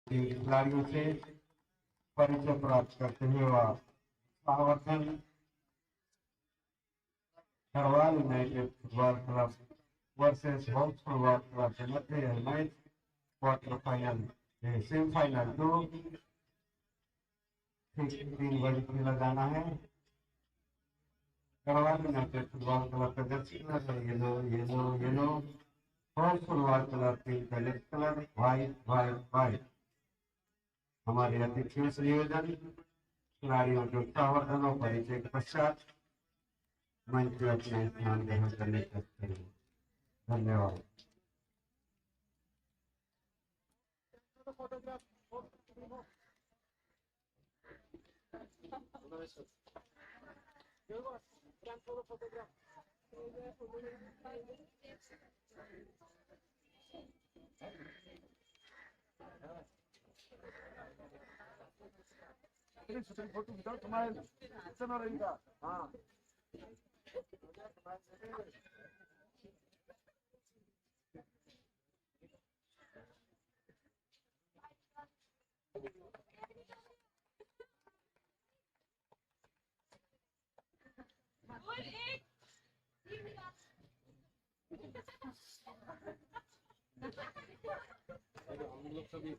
खिलाड़ियों से परिचय प्राप्त करते हुए सावधान Garhwal United football club versus hops football club के मध्य यह मैच क्वार्टर फाइनल सेमीफाइनल 3 बजे खेला जाना है। गढ़वाल यूनाइटेड फुटबॉल क्लब का Jersey colour yellow, hops football club team का रेड कलर व्हाइट। हमारे अतिथियों से निवेदन, खिलाड़ियों के उत्साहवर्धन और परिचय के पश्चात मंच पर अपना स्थान ग्रहण करने सकते हैं। धन्यवाद। फोटो बताओ तुम्हारे कितना रहेगा। हाँ हम लोग सभी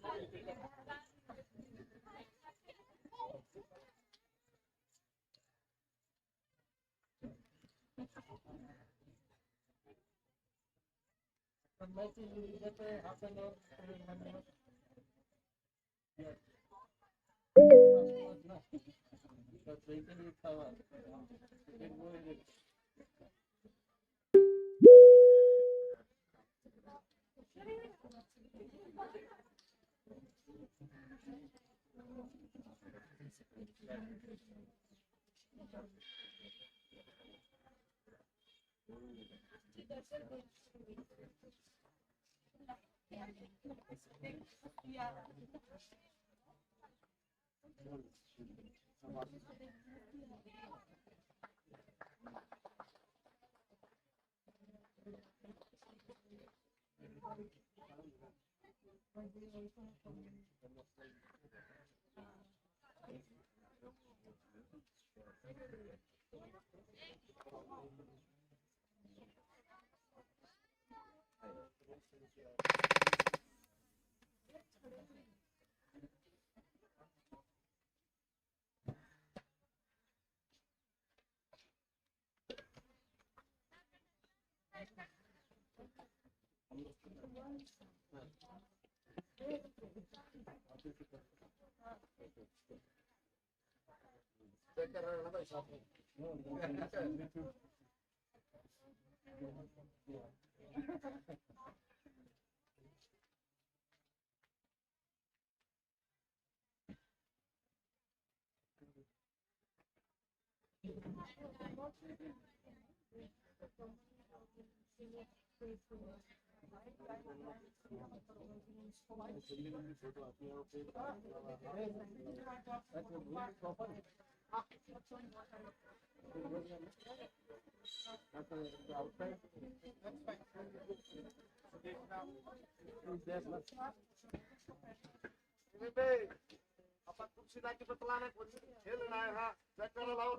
apa kursi lagi betulan खेलना है। हाँ चेक कर लाओ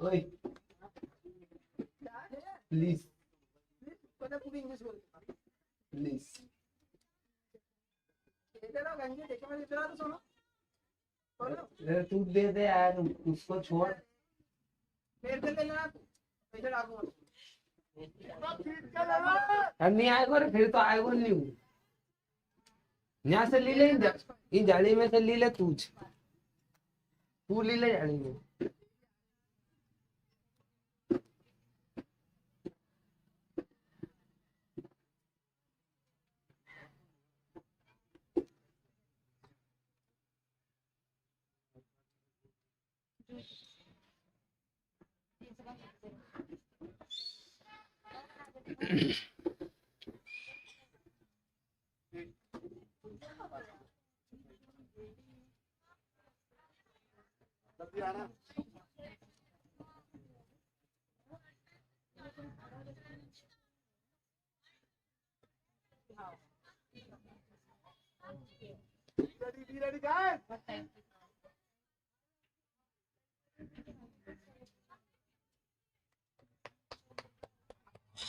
Oi, please, please. तू दे दे यार उसको छोड़ नहीं आएगा फिर तो आएगा नहीं यहाँ से ले ले इन जाली में से ले ले तू ले ले जाली में Be ready, guys.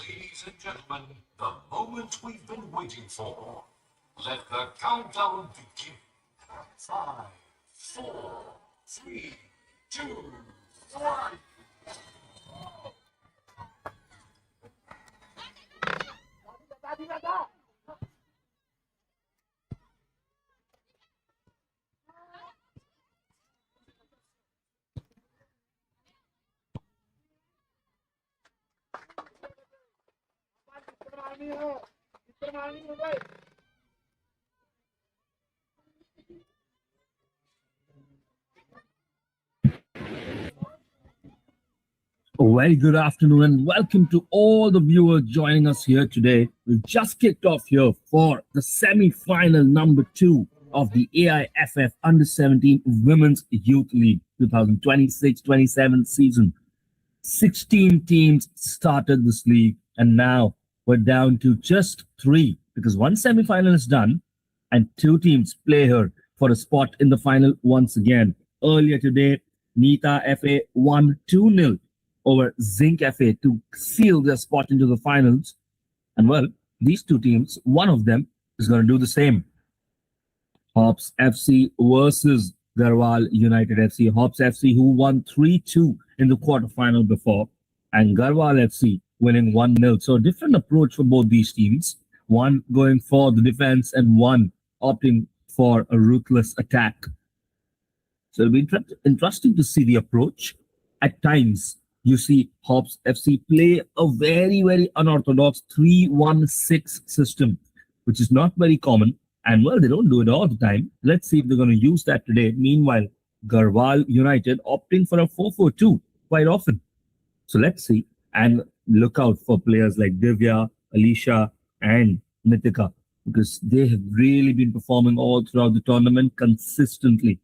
Ladies and gentlemen, the moment we've been waiting for. Let the countdown begin. 5, 4, 3, 2, 1. A very good afternoon and welcome to all the viewers joining us here today. We've just kicked off here for the semi-final number 2 of the AIFF Under-17 Women's Youth League 2026-27 season. 16 teams started this league and now we're down to just 3 because one semi-final is done and 2 teams play here for a spot in the final once again. Earlier today, Nita FA won 2-0 over Zinc FA to seal their spot into the finals. And well, these 2 teams, one of them is going to do the same. HOPS FC versus Garhwal United FC. HOPS FC who won 3-2 in the quarterfinal before, and Garhwal FC winning 1-0. So a different approach for both these teams. One going for the defense and one opting for a ruthless attack. So it'll be interesting to see the approach. At times, you see HOPS FC play a very, very unorthodox 3-1-6 system, which is not very common. And well, they don't do it all the time. Let's see if they're going to use that today. Meanwhile, Garhwal United opting for a 4-4-2 quite often. So let's see and look out for players like Divya, Alicia, and Nitika, because they have really been performing all throughout the tournament consistently.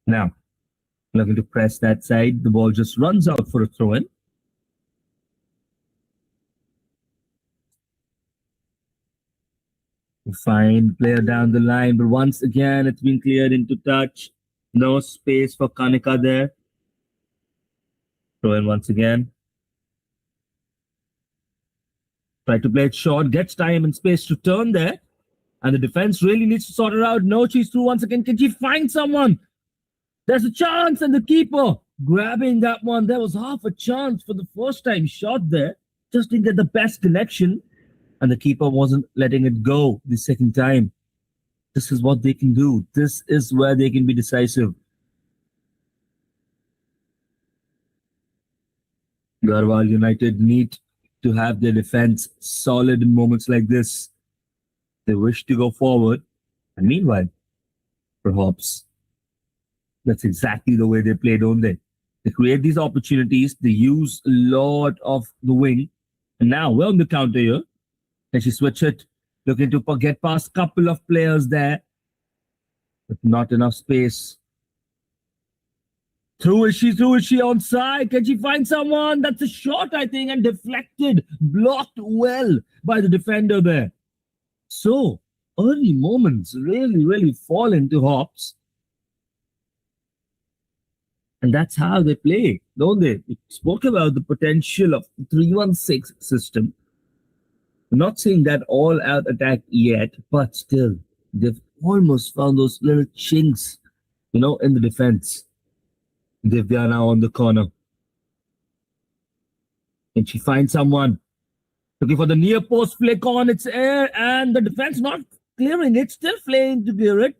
Now, looking to press that side. The ball just runs out for a throw-in. Fine player down the line, but once again it's been cleared into touch. No space for Kanika there. Throw in once again. Try to play it short, gets time and space to turn there. And the defense really needs to sort it out. No, she's through once again. Can she find someone? There's a chance, and the keeper grabbing that one. There was half a chance for the first time shot there. Just didn't get the best connection. And the keeper wasn't letting it go the second time. This is what they can do. This is where they can be decisive. Garhwal United need to have their defense solid in moments like this. They wish to go forward. And meanwhile, for HOPS, that's exactly the way they play, don't they? They create these opportunities. They use a lot of the wing. And now we're on the counter here. Can she switch it? Looking to get past a couple of players there. But not enough space. Through is she onside? Can she find someone? That's a shot, I think, and deflected. Blocked well by the defender there. So, early moments really fall into HOPS. And that's how they play, don't they? We spoke about the potential of the 3-1-6 system. I'm not saying that all-out attack yet, but still, they've almost found those little chinks, in the defense. Divya now on the corner. Can she find someone? Looking for the near post flick on its air, and the defense not clearing it, still failing to clear it.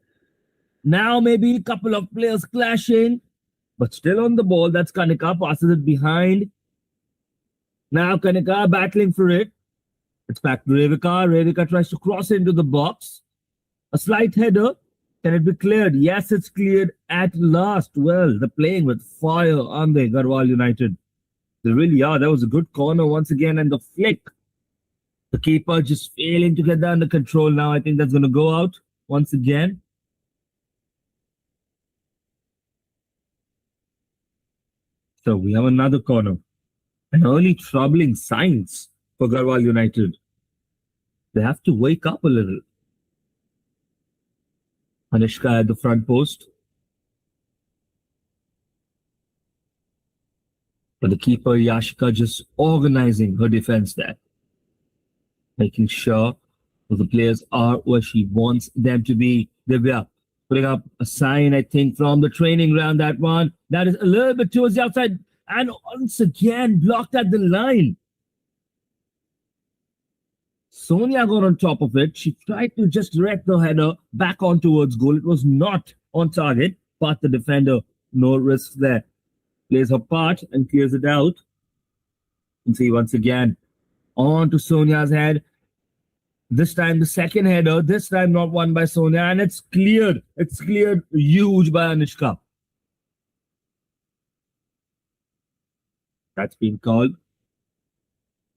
Now maybe a couple of players clashing, but still on the ball. That's Kanika, passes it behind. Now Kanika battling for it. It's back to Revika. Revika tries to cross into the box. A slight header. Can it be cleared? Yes, it's cleared at last. Well, they're playing with fire, aren't they, Garhwal United? They really are. That was a good corner once again, and the flick. The keeper just failing to get that under control now. I think that's going to go out once again. So we have another corner. And early troubling signs for Garhwal United. They have to wake up a little. Anushka at the front post. But the keeper, Yashika, just organizing her defense there. Making sure that the players are where she wants them to be. Divya putting up a sign, I think, from the training ground, that one. That is a little bit towards the outside. And once again, blocked at the line. Sonia got on top of it. She tried to just direct the header back on towards goal. It was not on target, but the defender, no risk there. Plays her part and clears it out. And see once again, on to Sonia's head. This time the second header, this time not won by Sonia, and it's cleared. It's cleared huge by Anushka. That's been called.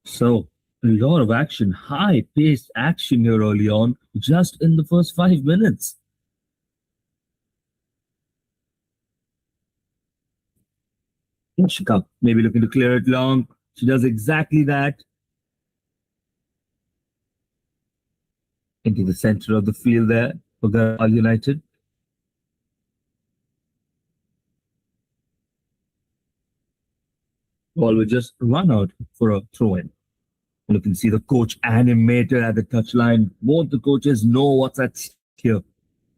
So, a lot of action, high-paced action here early on, just in the first 5 minutes. Yashika maybe looking to clear it long. She does exactly that. Into the center of the field there for Garhwal United. Ball will just run out for a throw-in. You can see the coach animated at the touchline. Both the coaches know what's at stake here.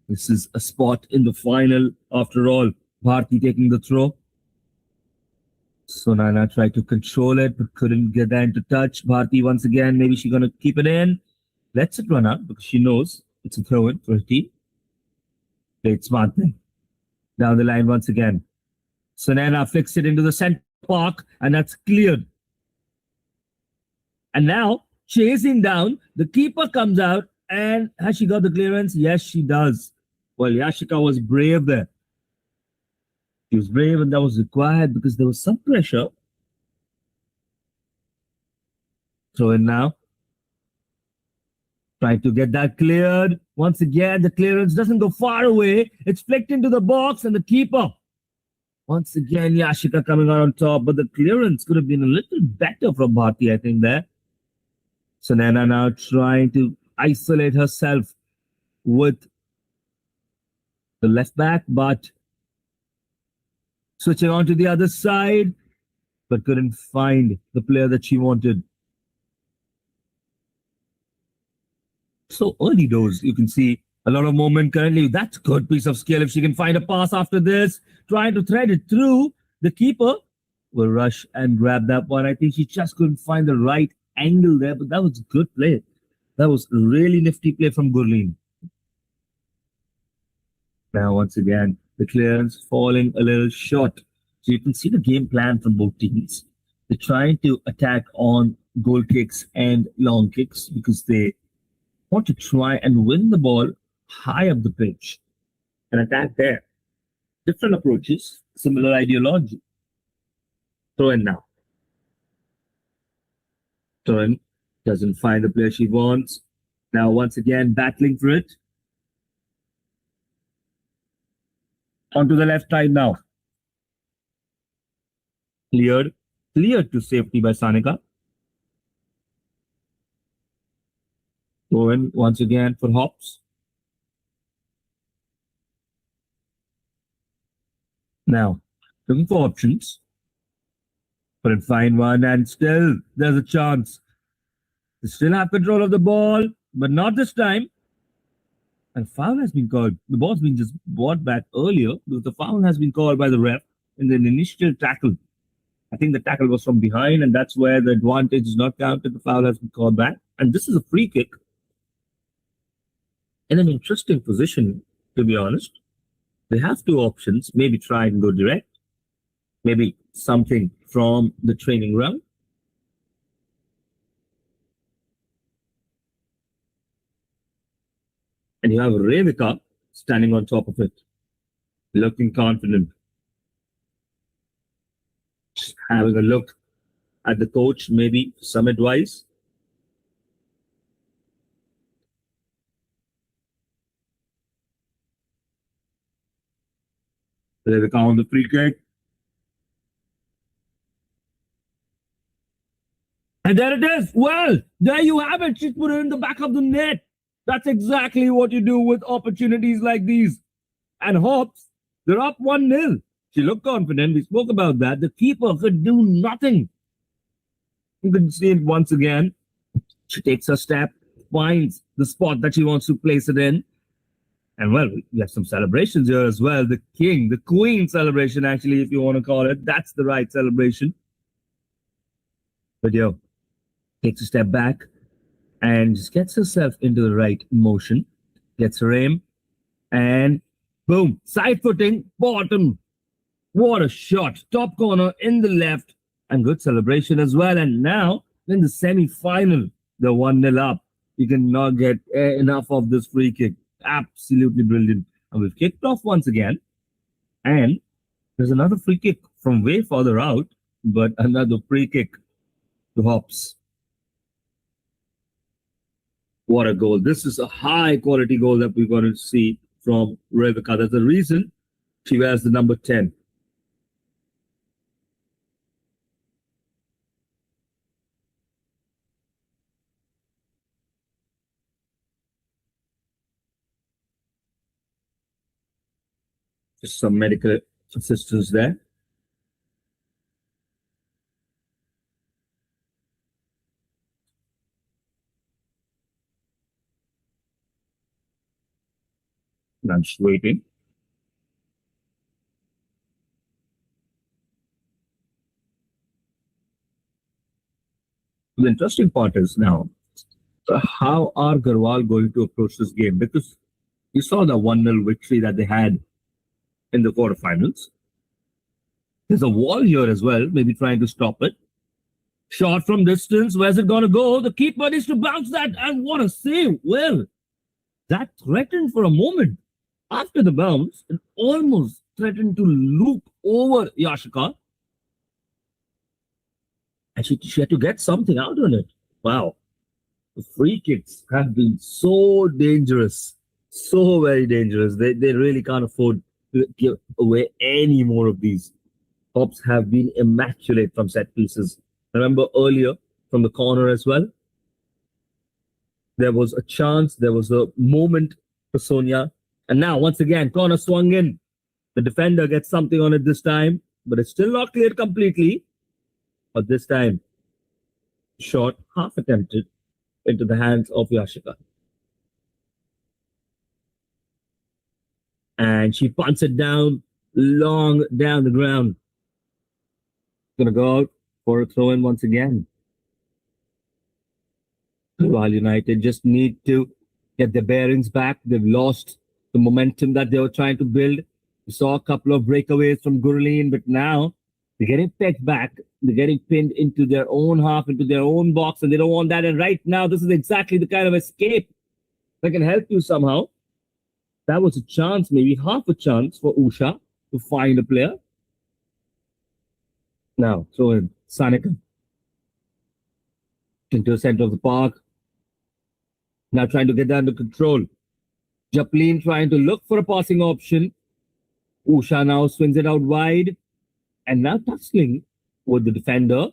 This is a spot in the final after all. Bharti taking the throw. Sonana tried to control it, but couldn't get that into touch. Bharti once again, maybe she's going to keep it in. Lets it run out because she knows it's a throw-in for her team. Played smart thing. Down the line once again. Sonana flicks it into the center park, and that's cleared. And now, chasing down, the keeper comes out, and has she got the clearance? Yes, she does. Well, Yashika was brave there. She was brave, and that was required because there was some pressure. Throw in now. Trying to get that cleared. Once again, the clearance doesn't go far away. It's flicked into the box, and the keeper. Once again, Yashika coming out on top, but the clearance could have been a little better from Bharti, I think, there. Sonana now trying to isolate herself with the left back, but switching on to the other side, but couldn't find the player that she wanted. So early doors, you can see a lot of movement currently. That's a good piece of skill. If she can find a pass after this, trying to thread it through, the keeper will rush and grab that one. I think she just couldn't find the right angle there, but that was a good play. That was a really nifty play from Gurleen. Now, once again, the clearance falling a little short. So you can see the game plan from both teams. They're trying to attack on goal kicks and long kicks because they want to try and win the ball high up the pitch and attack there. Different approaches, similar ideology. Throw in now. Throw in, doesn't find the player she wants. Now, once again, battling for it. Onto the left side now. Cleared to safety by Sanika. Going once again for Hops. Now, looking for options. Couldn't find one, and still there's a chance. They still have control of the ball, but not this time. And foul has been called. The ball's been just brought back earlier because the foul has been called by the ref in the initial tackle. I think the tackle was from behind, and that's where the advantage is not counted. The foul has been called back. And this is a free kick in an interesting position, to be honest. They have two options. Maybe try and go direct. Maybe something from the training ground. And you have Revika standing on top of it, looking confident. Just having a look at the coach, maybe some advice. Revika on the free kick. And there it is. Well, there you have it. She put it in the back of the net. That's exactly what you do with opportunities like these. And Hops, they're up 1-0. She looked confident. We spoke about that. The keeper could do nothing. You can see it once again. She takes a step, finds the spot that she wants to place it in. And well, we have some celebrations here as well. The king, the queen celebration, actually, if you want to call it. That's the right celebration. But yo, takes a step back and just gets herself into the right motion, gets her aim, and boom, side footing, bottom. What a shot. Top corner in the left, and good celebration as well. And now, in the semi-final, they're 1-0 up. You cannot get enough of this free kick. Absolutely brilliant. And we've kicked off once again. And there's another free kick from way further out, but another free kick to Hops. What a goal. This is a high quality goal that we're going to see from Revika. That's the reason she wears the number 10. Just some medical assistance there. And I'm just waiting. The interesting part is now, how are Garhwal going to approach this game? Because you saw the 1-0 victory that they had in the quarterfinals. There's a wall here as well, maybe trying to stop it. Shot from distance, where's it going to go? The keeper needs to bounce that, and what a save. Well, that threatened for a moment. After the bounce, it almost threatened to loop over Yashika. And she had to get something out on it. Wow. The free kicks have been so dangerous. So very dangerous. They really can't afford to give away any more of these. Hops have been immaculate from set pieces. Remember earlier from the corner as well? There was a chance, there was a moment for Sonia. And now, once again, corner swung in. The defender gets something on it this time, but it's still not cleared completely. But this time, shot half attempted into the hands of Yashika. And she punts it down, long down the ground. Gonna go out for a throw in once again. Garhwal United just need to get their bearings back. They've lost the momentum that they were trying to build. We saw a couple of breakaways from Gurleen, but now they're getting pegged back. They're getting pinned into their own half, into their own box, and they don't want that. And right now, this is exactly the kind of escape that can help you somehow. That was a chance, maybe half a chance for Usha to find a player. Now, throw in Sanika into the center of the park. Now trying to get that under control. Japleen trying to look for a passing option. Usha now swings it out wide. And now tussling with the defender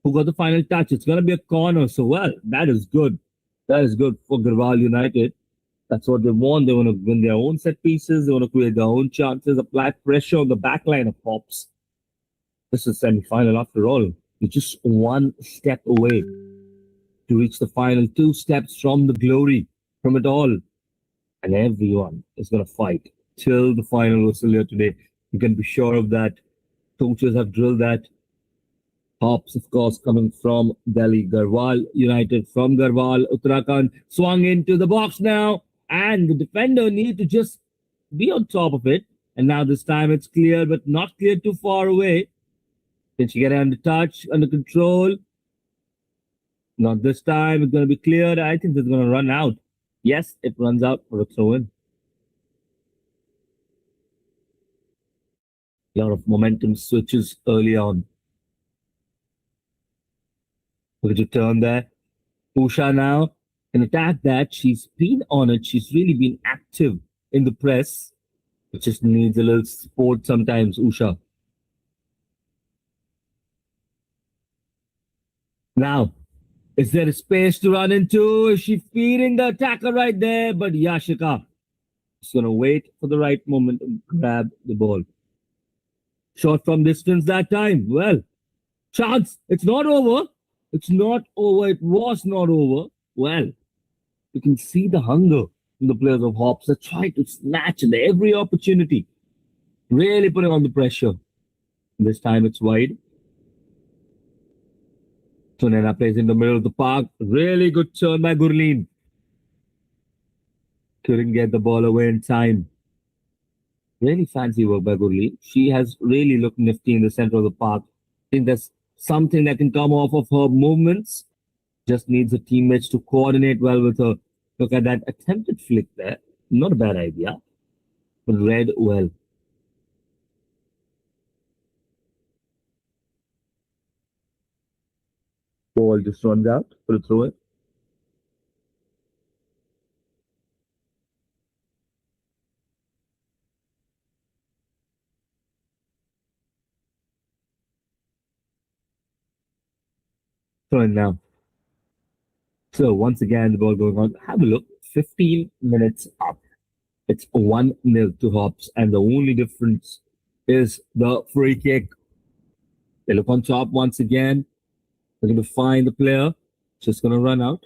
who got the final touch. It's going to be a corner. So, well, that is good. That is good for Garhwal United. That's what they want. They want to win their own set pieces. They want to create their own chances, apply pressure on the back line of HOPS. This is semi-final after all. You're just one step away to reach the final, 2 steps from the glory, from it all. And everyone is going to fight till the final whistle here today. You can be sure of that. Coaches have drilled that. HOPS, of course, coming from Delhi. Garhwal United from Garhwal, Uttarakhand, swung into the box now. And the defender need to just be on top of it. And now this time it's clear, but not clear too far away. Can she get it under touch, under control? Not this time. It's going to be cleared. I think it's going to run out. Yes, it runs out for a throw-in. A lot of momentum switches early on. Look at the turn there. Usha now can attack that. She's been on it. She's really been active in the press. It just needs a little support sometimes, Usha. Now, is there a space to run into? Is she feeding the attacker right there? But Yashika is going to wait for the right moment and grab the ball. Shot from distance that time. Well, chance. It's not over. It's not over. It was not over. Well, you can see the hunger in the players of HOPS. They try to snatch at every opportunity. Really putting on the pressure. This time it's wide. Sunena plays in the middle of the park. Really good turn by Gurleen. Couldn't get the ball away in time. Really fancy work by Gurleen. She has really looked nifty in the center of the park. I think there's something that can come off of her movements. Just needs her teammates to coordinate well with her. Look at that attempted flick there. Not a bad idea, but read well. Ball just runs out for a throw in. Throw in now. So once again, the ball going on. Have a look. 15 minutes up. It's 1-0 to HOPS, and the only difference is the free kick. They look on top once again. They're going to find the player. Just going to run out.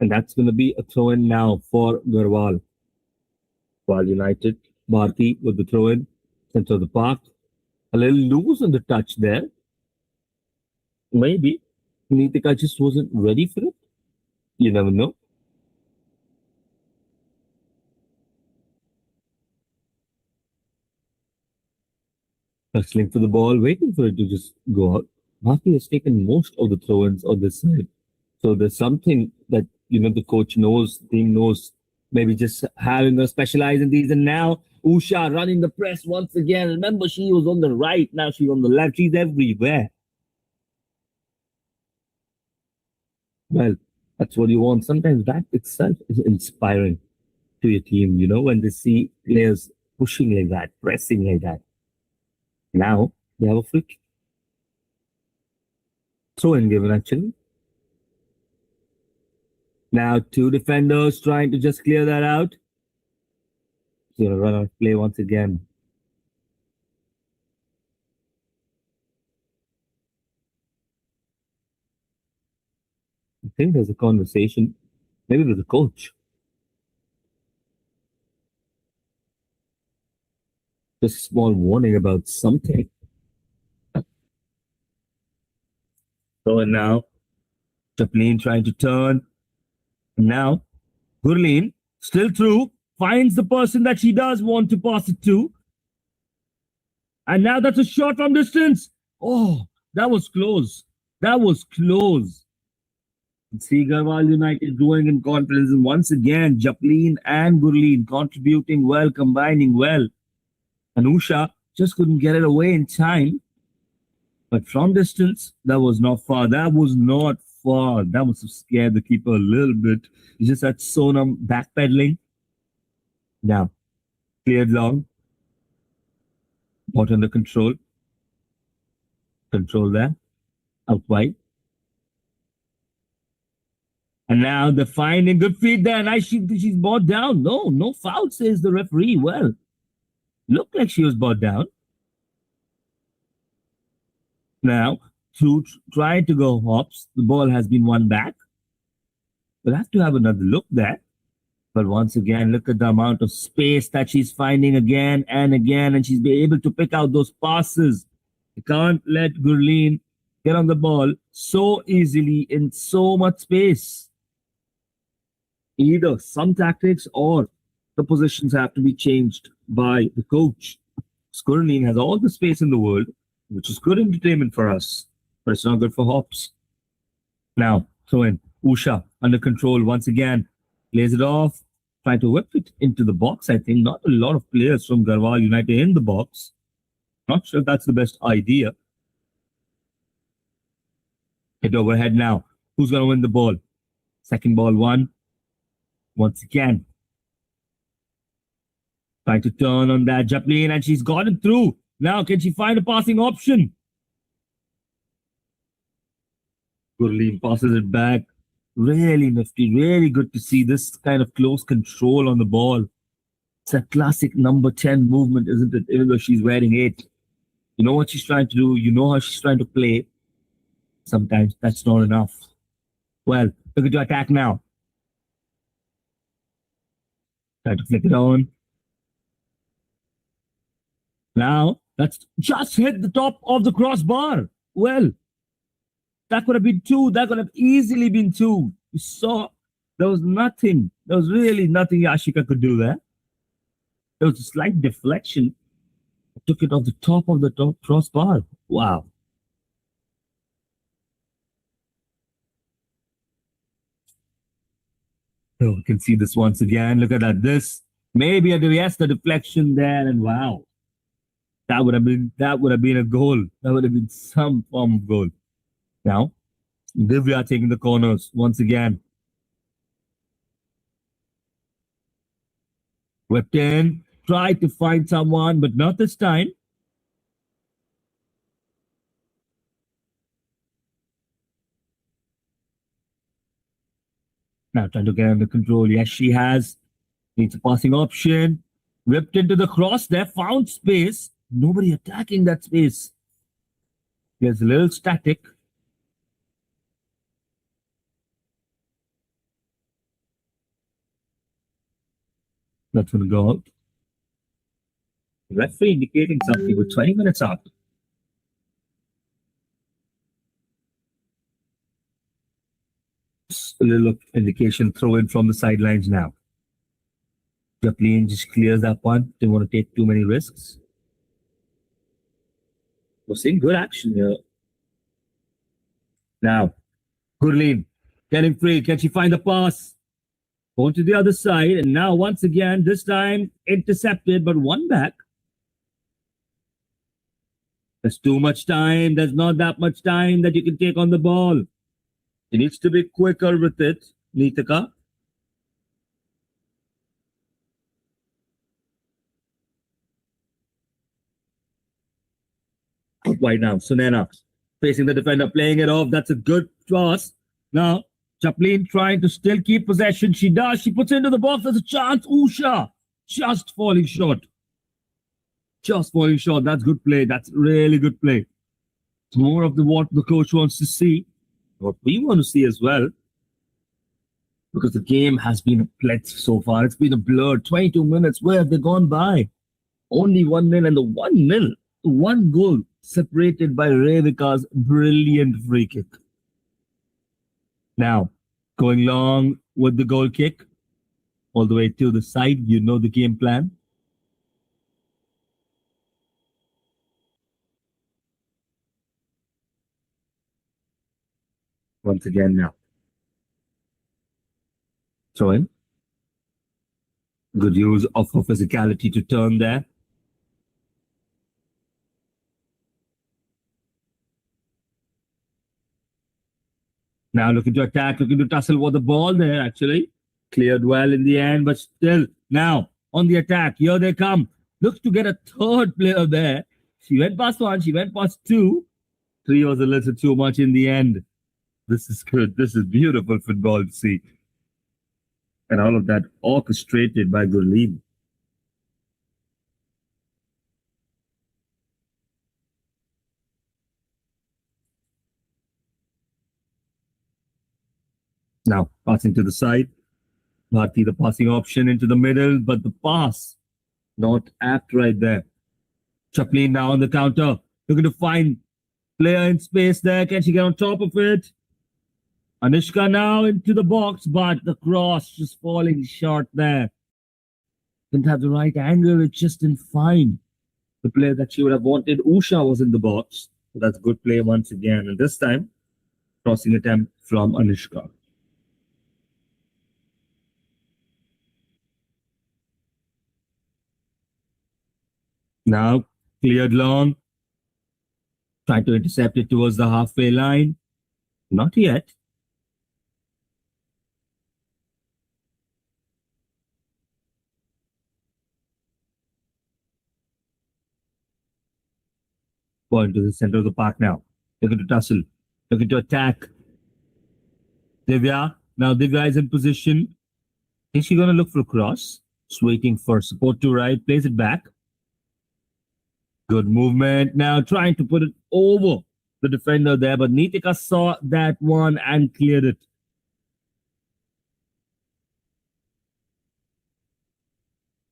And that's going to be a throw-in now for Garhwal. Garhwal United. Bharti with the throw-in. Center of the park. A little loose on the touch there. Maybe Neetika just wasn't ready for it. You never know. Hustling for the ball, waiting for it to just go out. Bharti has taken most of the throw-ins on this side. So there's something that, the coach knows, the team knows, maybe just having her specialize in these. And now Usha running the press once again. Remember, she was on the right, now she's on the left. She's everywhere. Well, that's what you want. Sometimes that itself is inspiring to your team, when they see players pushing like that, pressing like that. Now they have a free kick. Throw in given actually. Now two defenders trying to just clear that out. He's gonna run out of play once again. I think there's a conversation. Maybe with the coach. Just a small warning about something. So and now, Chaplin trying to turn. And now, Gurleen still through, finds the person that she does want to pass it to. And now that's a shot from distance. Oh, that was close. That was close. See Garhwal United growing in confidence. And once again, Chaplin and Gurleen contributing well, combining well. And Usha just couldn't get it away in time. But from distance, that was not far. That was not far. That must have scared the keeper a little bit. He just had Sonam backpedaling. Now, cleared long. Not under control. Control there. Out wide. And now they're finding good feet there. Nice, she's brought down. No foul, says the referee. Well, looked like she was brought down. Now, to try to go hops, the ball has been won back. We'll have to have another look there. But once again, look at the amount of space that she's finding again and again, and she's been able to pick out those passes. You can't let Gurleen get on the ball so easily in so much space. Either some tactics or the positions have to be changed by the coach. Gurleen has all the space in the world, which is good entertainment for us, but it's not good for hops. Now, throw in. Usha under control once again. Lays it off. Trying to whip it into the box, I think. Not a lot of players from Garhwal United in the box. Not sure if that's the best idea. Hit overhead now. Who's going to win the ball? Second ball won. Once again. Trying to turn on that Chaplin, and she's got it through. Now, can she find a passing option? Gurleen passes it back. Really nifty, really good to see this kind of close control on the ball. It's a classic number 10 movement, isn't it? Even though she's wearing 8. You know what she's trying to do. You know how she's trying to play. Sometimes that's not enough. Well, looking to attack now. Try to flick it on. Now, that's just hit the top of the crossbar. Well, that could have been 2. That could have easily been 2. You saw there was nothing. There was really nothing Yashika could do there. There was a slight deflection. Took it off the top of the crossbar. Wow. So we can see this once again. Look at that. This maybe a the deflection there, and wow. That would have been a goal. That would have been some form of goal. Now, Divya taking the corners once again. Whipped in, tried to find someone, but not this time. Now trying to get under control. Yes, she has. Needs a passing option. Whipped into the cross there, found space. Nobody attacking that space. There's a little static. That's going to go out. The referee indicating something with 20 minutes out. A little indication throw in from the sidelines now. Chaplin just clears that one. Didn't want to take too many risks. We're seeing good action here. Now, Gurleen getting free. Can she find the pass? Going to the other side, and now once again, this time intercepted, but one back. There's too much time. There's not that much time that you can take on the ball. It needs to be quicker with it, Neetika. Right now, Sunena facing the defender, playing it off. That's a good cross. Now, Chaplin trying to still keep possession. She does. She puts it into the box. There's a chance. Usha just falling short. Just falling short. That's good play. That's really good play. It's more of what the coach wants to see, what we want to see as well. Because the game has been a blitz so far. It's been a blur. 22 minutes. Where have they gone by? Only 1-0, and the 1-0, one goal separated by Revika's brilliant free kick. Now, going long with the goal kick, all the way to the side. You know the game plan. Once again now. Throwing. Good use of her physicality to turn there. Now looking to attack, looking to tussle with the ball there, actually. Cleared well in the end, but still, now on the attack. Here they come. Looks to get a third player there. She went past one, she went past two. Three was a little too much in the end. This is good. This is beautiful football to see. And all of that orchestrated by Gurleen. Now passing to the side. Bharti, the passing option into the middle, but the pass not apt right there. Chaplin now on the counter. Looking to find player in space there. Can she get on top of it? Anushka now into the box, but the cross just falling short there. Didn't have the right angle. It just didn't find the player that she would have wanted. Usha was in the box. So that's good play once again. And this time, crossing attempt from Anushka. Now, cleared long. Trying to intercept it towards the halfway line. Not yet. Ball into the center of the park now. Looking to tussle. Looking to attack. Divya. Now Divya is in position. Is she going to look for a cross? Just waiting for support to right. Plays it back. Good movement. Now trying to put it over the defender there. But Nitika saw that one and cleared it.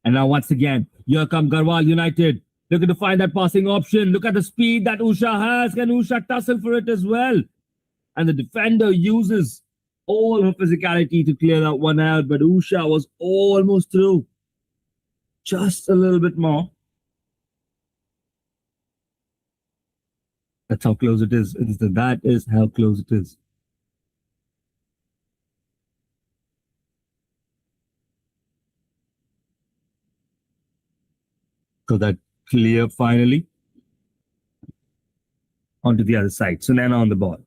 And now once again, here come Garhwal United. Looking to find that passing option. Look at the speed that Usha has. Can Usha tussle for it as well? And the defender uses all her physicality to clear that one out. But Usha was almost through. Just a little bit more. That's how close it is. That is how close it is. So that clear finally onto the other side. So Nana on the ball.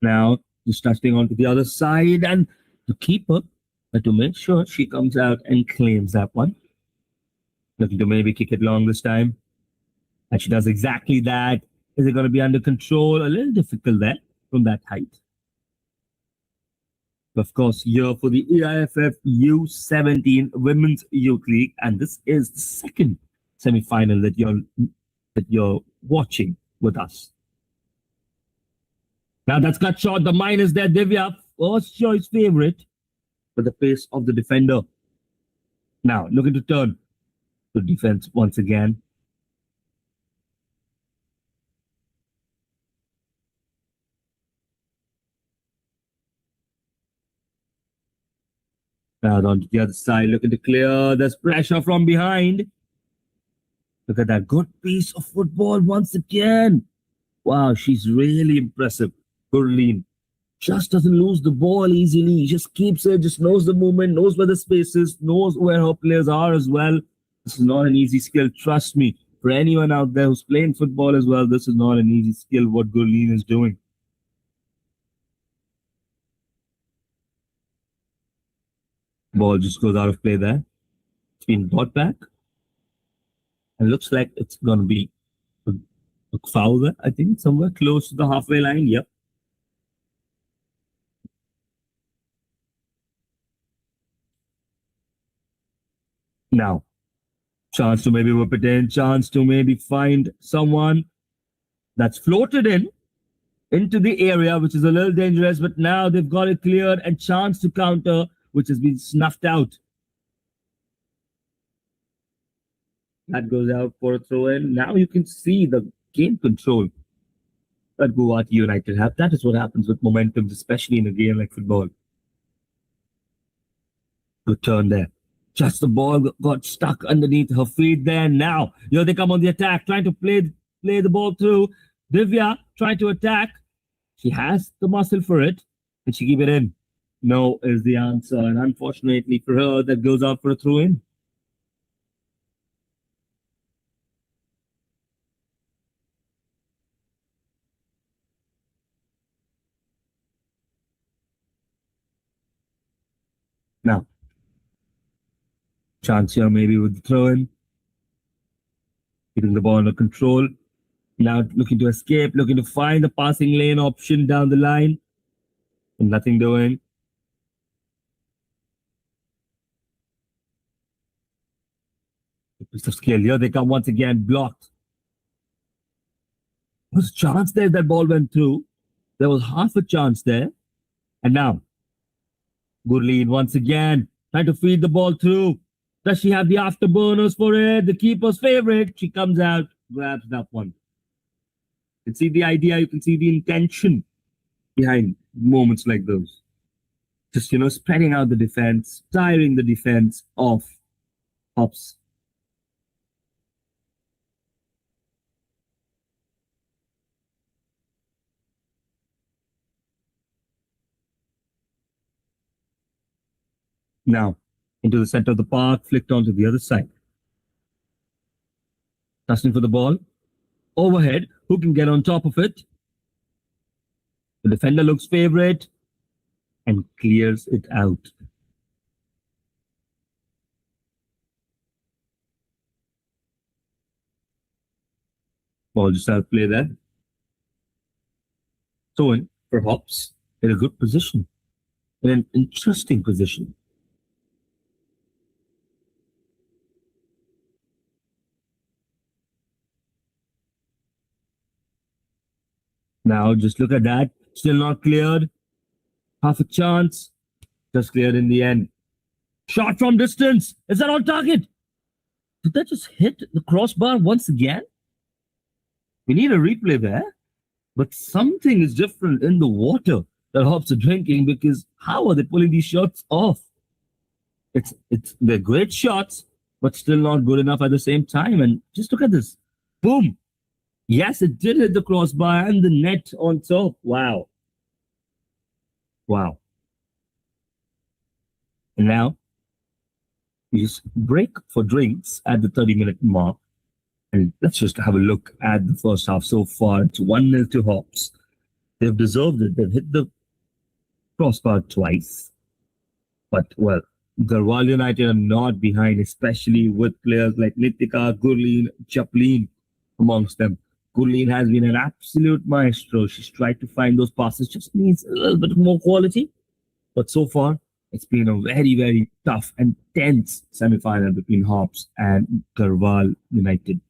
Now just touching onto the other side, and the keeper, but to make sure she comes out and claims that one. Looking to maybe kick it long this time. And she does exactly that. Is it going to be under control? A little difficult there from that height. Of course, here for the AIFF U-17 Women's Youth League, and this is the second semi-final that you're watching with us. Now that's cut short. The minus there, Divya, first choice favorite, but the pace of the defender. Now looking to turn to defense once again. Now on to the other side, looking to clear. There's pressure from behind. Look at that good piece of football once again. Wow, she's really impressive. Gurleen just doesn't lose the ball easily. Just keeps it, just knows the movement, knows where the space is, knows where her players are as well. This is not an easy skill. Trust me, for anyone out there who's playing football as well, this is not an easy skill what Gurleen is doing. Ball just goes out of play there. It's been brought back. And looks like it's going to be a, a foul there, I think, somewhere close to the halfway line. Yep. Now, chance to maybe whip it in, chance to maybe find someone that's floated into the area, which is a little dangerous, but now they've got it cleared and chance to counter, which has been snuffed out. That goes out for a throw in. Now you can see the game control that Garhwal United have. That is what happens with momentum, especially in a game like football. Good turn there. Just the ball got stuck underneath her feet there. Now, here they come on the attack, trying to play the ball through. Divya trying to attack. She has the muscle for it. Can she keep it in? No is the answer. And unfortunately for her, that goes out for a throw in. Now, chance here maybe with the throw in. Getting the ball under control. Now looking to escape, looking to find the passing lane option down the line. And nothing doing. A piece of skill. Here they come once again, blocked. There was a chance there that ball went through. There was half a chance there. And now, Gurleen once again trying to feed the ball through. Does she have the afterburners for it? The keeper's favorite. She comes out, grabs that one. You can see the idea, you can see the intention behind moments like those. Just, spreading out the defense, tiring the defense of HOPS. Now, into the center of the park, flicked onto the other side. Dusting for the ball. Overhead, who can get on top of it? The defender looks favorite and clears it out. Ball just out of play there. So in for HOPS in a good position, in an interesting position. Now just look at that. Still not cleared. Half a chance. Just cleared in the end. Shot from distance. Is that on target? Did that just hit the crossbar once again? We need a replay there. But something is different in the water that HOPS are drinking, because how are they pulling these shots off? They're great shots, but still not good enough at the same time. And just look at this. Boom. Yes, it did hit the crossbar and the net on top. Wow. Wow. And now we just break for drinks at the 30-minute mark. And let's just have a look at the first half so far. It's 1-0 to HOPS. They've deserved it. They've hit the crossbar twice. But, well, Garhwal United are not behind, especially with players like Nitika, Gurleen, Chaplin amongst them. Gurleen has been an absolute maestro. She's tried to find those passes, just needs a little bit more quality. But so far, it's been a very, very tough and tense semi-final between HOPS and Garhwal United.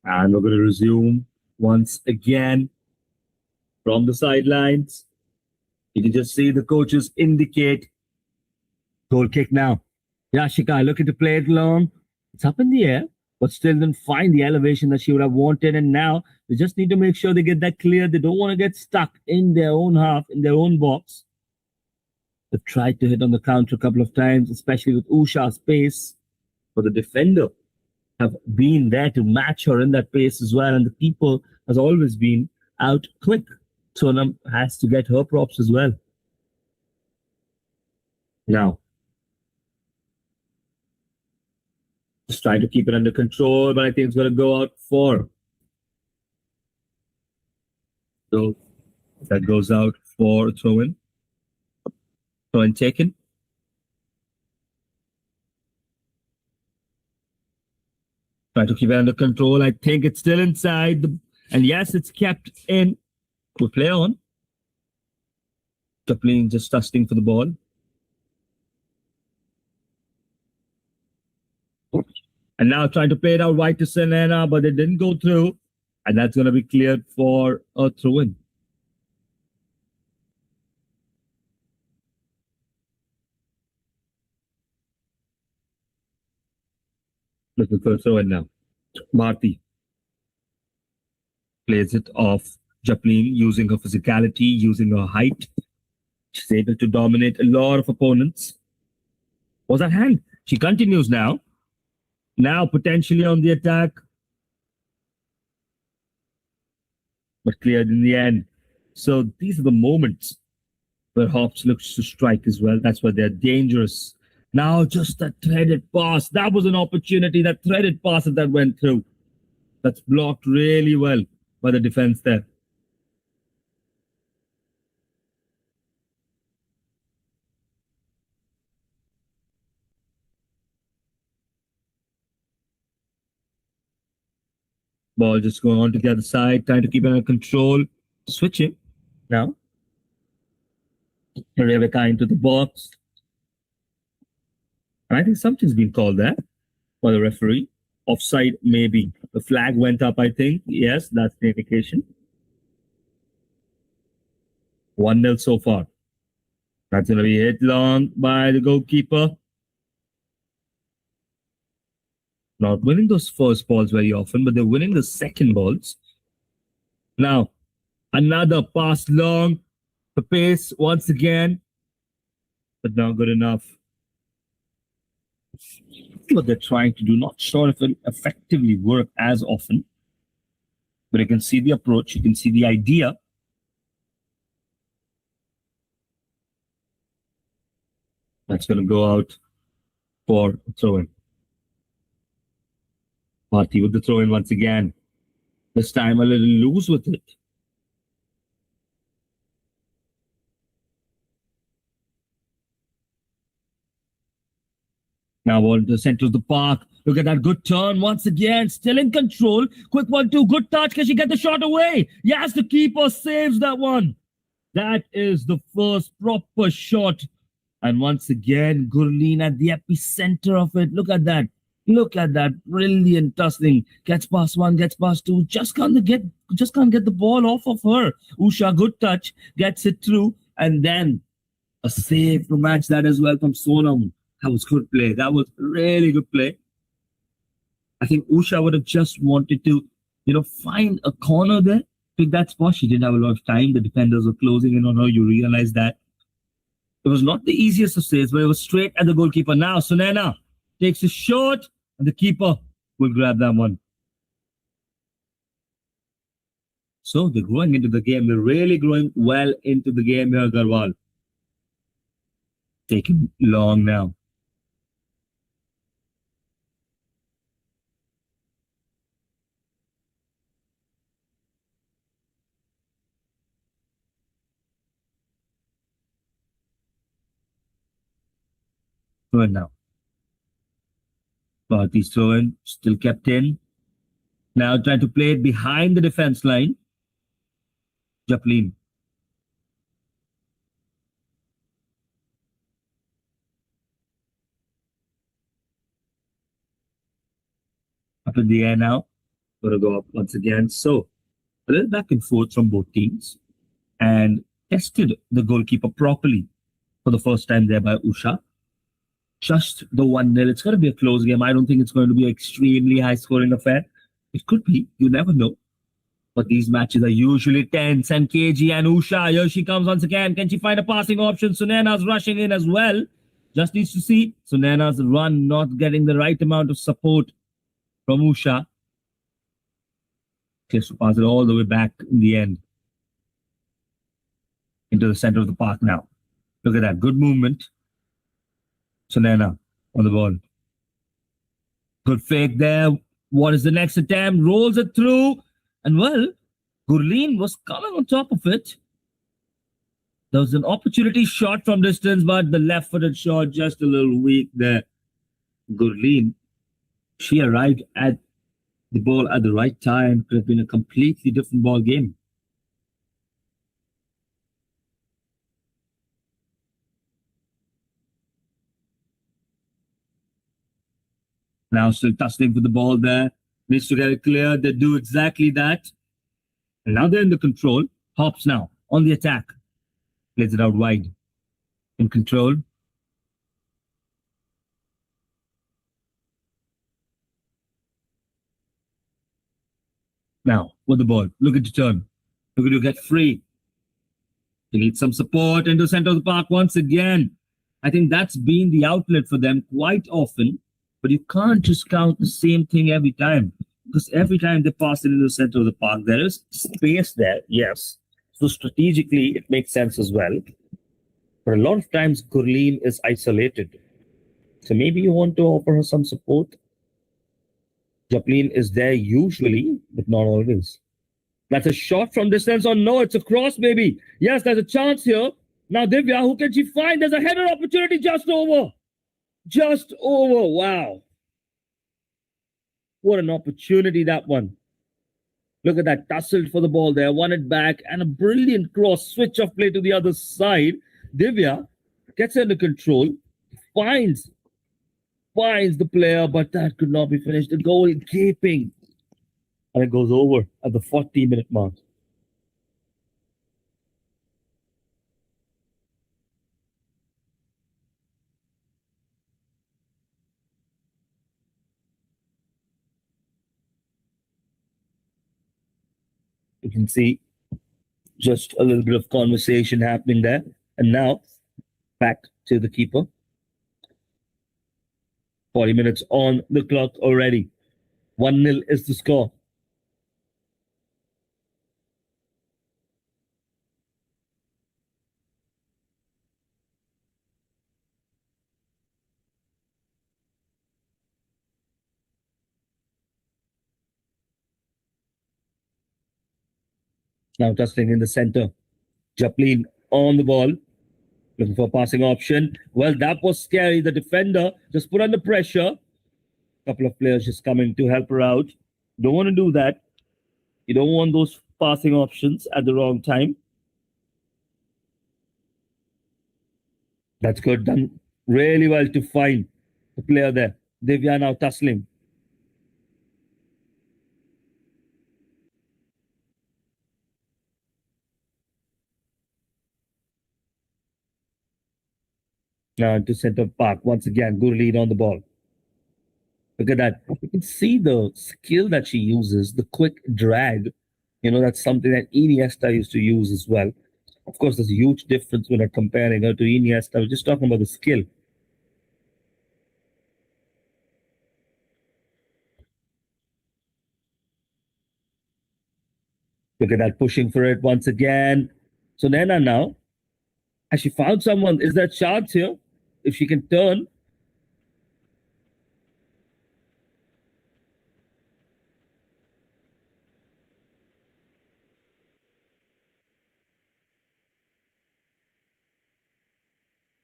And we're going to resume once again from the sidelines. You can just see the coaches indicate goal kick now. Yashika looking to play it long. It's up in the air, but still didn't find the elevation that she would have wanted. And now they just need to make sure they get that clear. They don't want to get stuck in their own half, in their own box. They've tried to hit on the counter a couple of times, especially with Usha's pace. But the defender have been there to match her in that pace as well. And the keeper has always been out quick. Sonam has to get her props as well. Now, just trying to keep it under control, but I think it's going to go out for. So that goes out for a throw-in. Throw-in taken. Try to keep it under control. I think it's still inside. And yes, it's kept in. We'll play on. Chaplin just testing for the ball. And now trying to play it out wide to Selena, but it didn't go through. And that's going to be cleared for a throw-in. Looking for a throw-in now. Bharti plays it off Chaplin using her physicality, using her height. She's able to dominate a lot of opponents. Was that hand? She continues now. Now potentially on the attack. But cleared in the end. So these are the moments where Hops looks to strike as well. That's why they're dangerous. Now just that threaded pass. That was an opportunity. That threaded pass that went through. That's blocked really well by the defense there. Ball just going on to the other side, trying to keep it under control. Switching now. Rebecca into the box. And I think something's been called there by the referee. Offside, maybe. The flag went up, I think. Yes, that's the indication. 1-0 so far. That's going to be hit long by the goalkeeper. Not winning those first balls very often, but they're winning the second balls. Now, another pass long. The pace once again, but not good enough. What they're trying to do, not sure if it'll effectively work as often, but you can see the approach, you can see the idea. That's going to go out for a throw-in. Bharti with the throw-in once again. This time a little loose with it. Now ball to the center of the park. Look at that good turn once again. Still in control. Quick 1-2. Good touch. Can she get the shot away? Yes, the keeper saves that one. That is the first proper shot. And once again, Gurleen at the epicenter of it. Look at that. Look at that. Brilliant tussling. Gets past one, gets past two. Just can't get the ball off of her. Usha, good touch. Gets it through. And then a save to match that as well from Sonam. That was good play. That was really good play. I think Usha would have just wanted to, find a corner there. Pick that spot. She didn't have a lot of time. The defenders were closing in on her. You realize that. It was not the easiest of saves, but it was straight at the goalkeeper. Now, Sunena takes a shot, and the keeper will grab that one. So they're growing into the game. They're really growing well into the game here, Garhwal. Taking long now. Good now. Bharti's throwing, still kept in. Now trying to play it behind the defense line. Chaplin. Up in the air now. going to go up once again. So a little back and forth from both teams and tested the goalkeeper properly for the first time there by Usha. Just the 1-0. It's going to be a close game. I don't think it's going to be an extremely high scoring affair. It could be. You never know. But these matches are usually tense. And KG and Usha, here she comes once again. Can she find a passing option? Sunaina's rushing in as well. Just needs to see. Sunaina's run not getting the right amount of support from Usha. She has to pass it all the way back in the end. Into the center of the park now. Look at that. Good movement. Sunaina on the ball. Good fake there. What is the next attempt? Rolls it through. And well, Gurleen was coming on top of it. There was an opportunity shot from distance, but the left-footed shot just a little weak there. Gurleen, she arrived at the ball at the right time. Could have been a completely different ball game. Now still tussling for the ball there. Needs to get it clear. They do exactly that. And now they're in the control. Hops now on the attack. Plays it out wide. In control. Now, with the ball. Look at your turn. Look at you get free. You need some support into the center of the park once again. I think that's been the outlet for them quite often. But you can't just count the same thing every time. Because every time they pass it into the center of the park, there is space there, yes. So strategically, it makes sense as well. But a lot of times, Gurleen is isolated. So maybe you want to offer her some support. Japleen is there usually, but not always. That's a shot from distance. Oh no, it's a cross, maybe. Yes, there's a chance here. Now, Divya, who can she find? There's a header opportunity just over. Just over. Wow. What an opportunity, that one. Look at that. Tussled for the ball there. Won it back. And a brilliant cross. Switch of play to the other side. Divya gets under control. Finds the player, but that could not be finished. The goal gaping. And it goes over at the 40-minute mark. You can see just a little bit of conversation happening there. And now, back to the keeper. 40 minutes on the clock already. 1-0 is the score. Now tussling in the center. Japleen on the ball. Looking for a passing option. Well, that was scary. The defender just put under pressure. A couple of players just coming to help her out. Don't want to do that. You don't want those passing options at the wrong time. That's good. Done really well to find the player there. Divya now tussling. Now into center park. Once again, Gurleen on the ball. Look at that. You can see the skill that she uses, the quick drag. You know, that's something that Iniesta used to use as well. Of course, there's a huge difference when I'm comparing her to Iniesta. I was just talking about the skill. Look at that, pushing for it once again. So Nena now, has she found someone? Is there a chance here? If she can turn.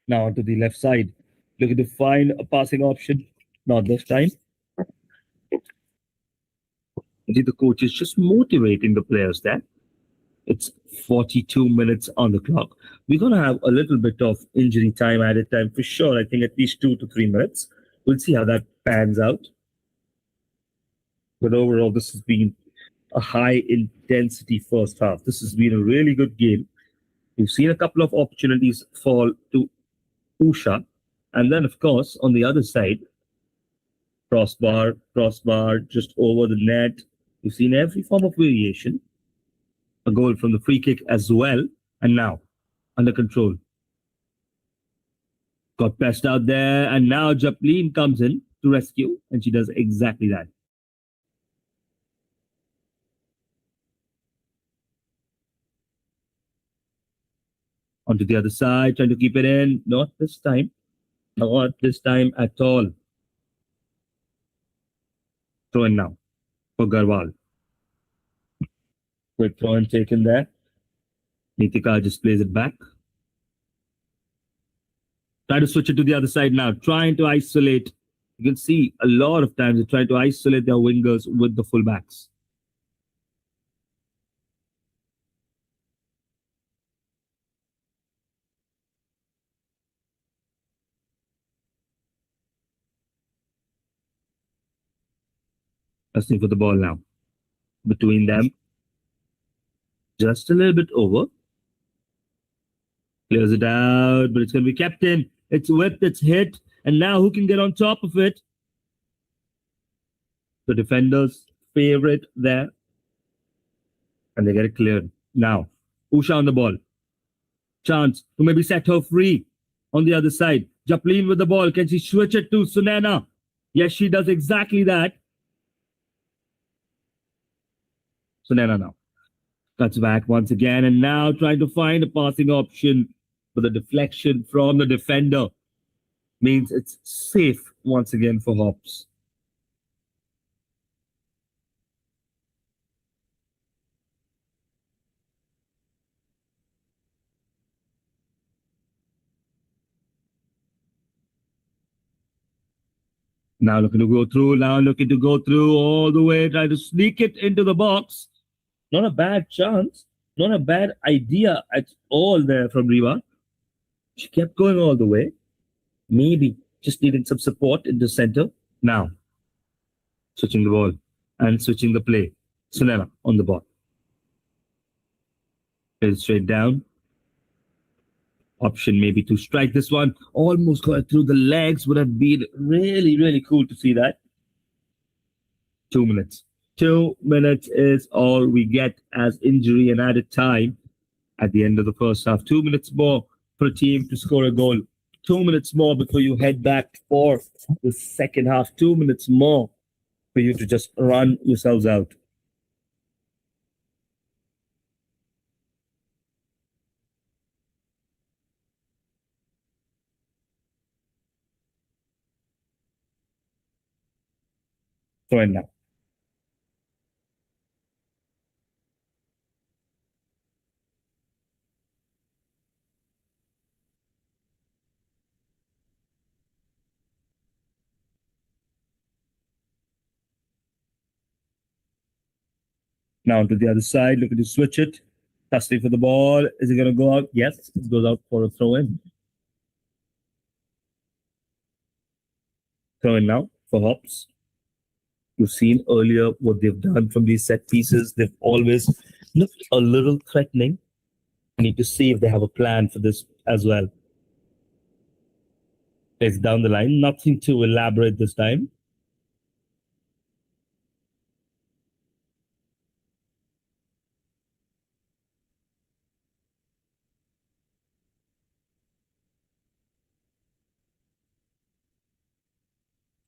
Now onto the left side. Looking to find a passing option. Not this time. The coach is just motivating the players there. It's 42 minutes on the clock. We're going to have a little bit of injury time, added time for sure. I think at least 2 to 3 minutes. We'll see how that pans out. But overall, this has been a high intensity first half. This has been a really good game. We've seen a couple of opportunities fall to Usha. And then, of course, on the other side, crossbar, just over the net. We've seen every form of variation. A goal from the free kick as well. And now, under control. Got pressed out there. And now Japlin comes in to rescue. And she does exactly that. Onto the other side, trying to keep it in. Not this time. Not this time at all. Throw in now for Garhwal. Quick throw in taken there. Nitika just plays it back. Try to switch it to the other side now. Trying to isolate. You can see a lot of times they're trying to isolate their wingers with the fullbacks. Asking for the ball now. Between them. Just a little bit over. Clears it out, but it's going to be kept in. It's whipped, it's hit. And now who can get on top of it? The defender's favorite there. And they get it cleared. Now, Usha on the ball. Chance to maybe set her free on the other side. Japlin with the ball. Can she switch it to Sunena? Yes, she does exactly that. Sunena now. Cuts back once again and now trying to find a passing option. But the deflection from the defender means it's safe once again for Hops. Now looking to go through all the way, try to sneak it into the box. Not a bad chance, not a bad idea at all there from Riva. She kept going all the way. Maybe just needing some support in the center. Now, switching the ball and switching the play. Sunena on the ball. Plays straight down. Option maybe to strike this one. Almost got it through the legs. Would have been really, really cool to see that. 2 minutes. 2 minutes is all we get as injury and added time at the end of the first half. 2 minutes more for a team to score a goal. 2 minutes more before you head back for the second half. 2 minutes more for you to just run yourselves out. Throw in now. Now to the other side, looking to switch it. Testing for the ball. Is it going to go out? Yes, it goes out for a throw in. Throw in now for Hops. You've seen earlier what they've done from these set pieces. They've always looked a little threatening. I need to see if they have a plan for this as well. It's down the line. Nothing to elaborate this time.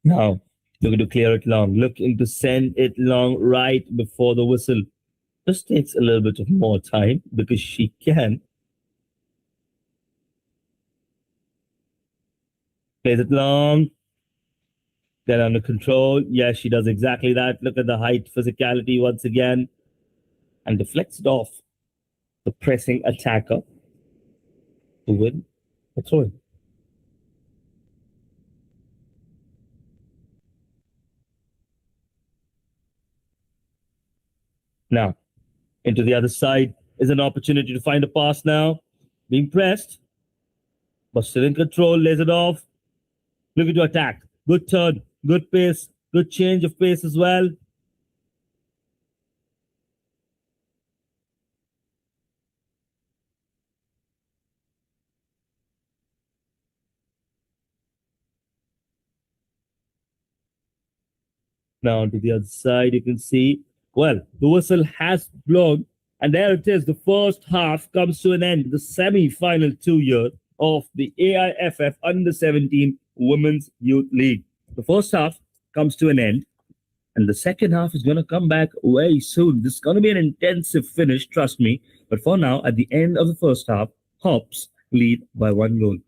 Now, looking to clear it long. Looking to send it long right before the whistle. This takes a little bit of more time because she can. Plays it long. Get under control. Yes, she does exactly that. Look at the height, physicality once again. And deflects it off the pressing attacker to win a throw. Now, into the other side is an opportunity to find a pass now. Being pressed, but still in control, lays it off. Looking to attack. Good turn, good pace, good change of pace as well. Now to the other side, you can see, well, the whistle has blown, and there it is. The first half comes to an end. The semi-final 2 year of the AIFF Under 17 Women's Youth League. The first half comes to an end, and the second half is going to come back very soon. This is going to be an intensive finish, trust me. But for now, at the end of the first half, Hops lead by 1-0.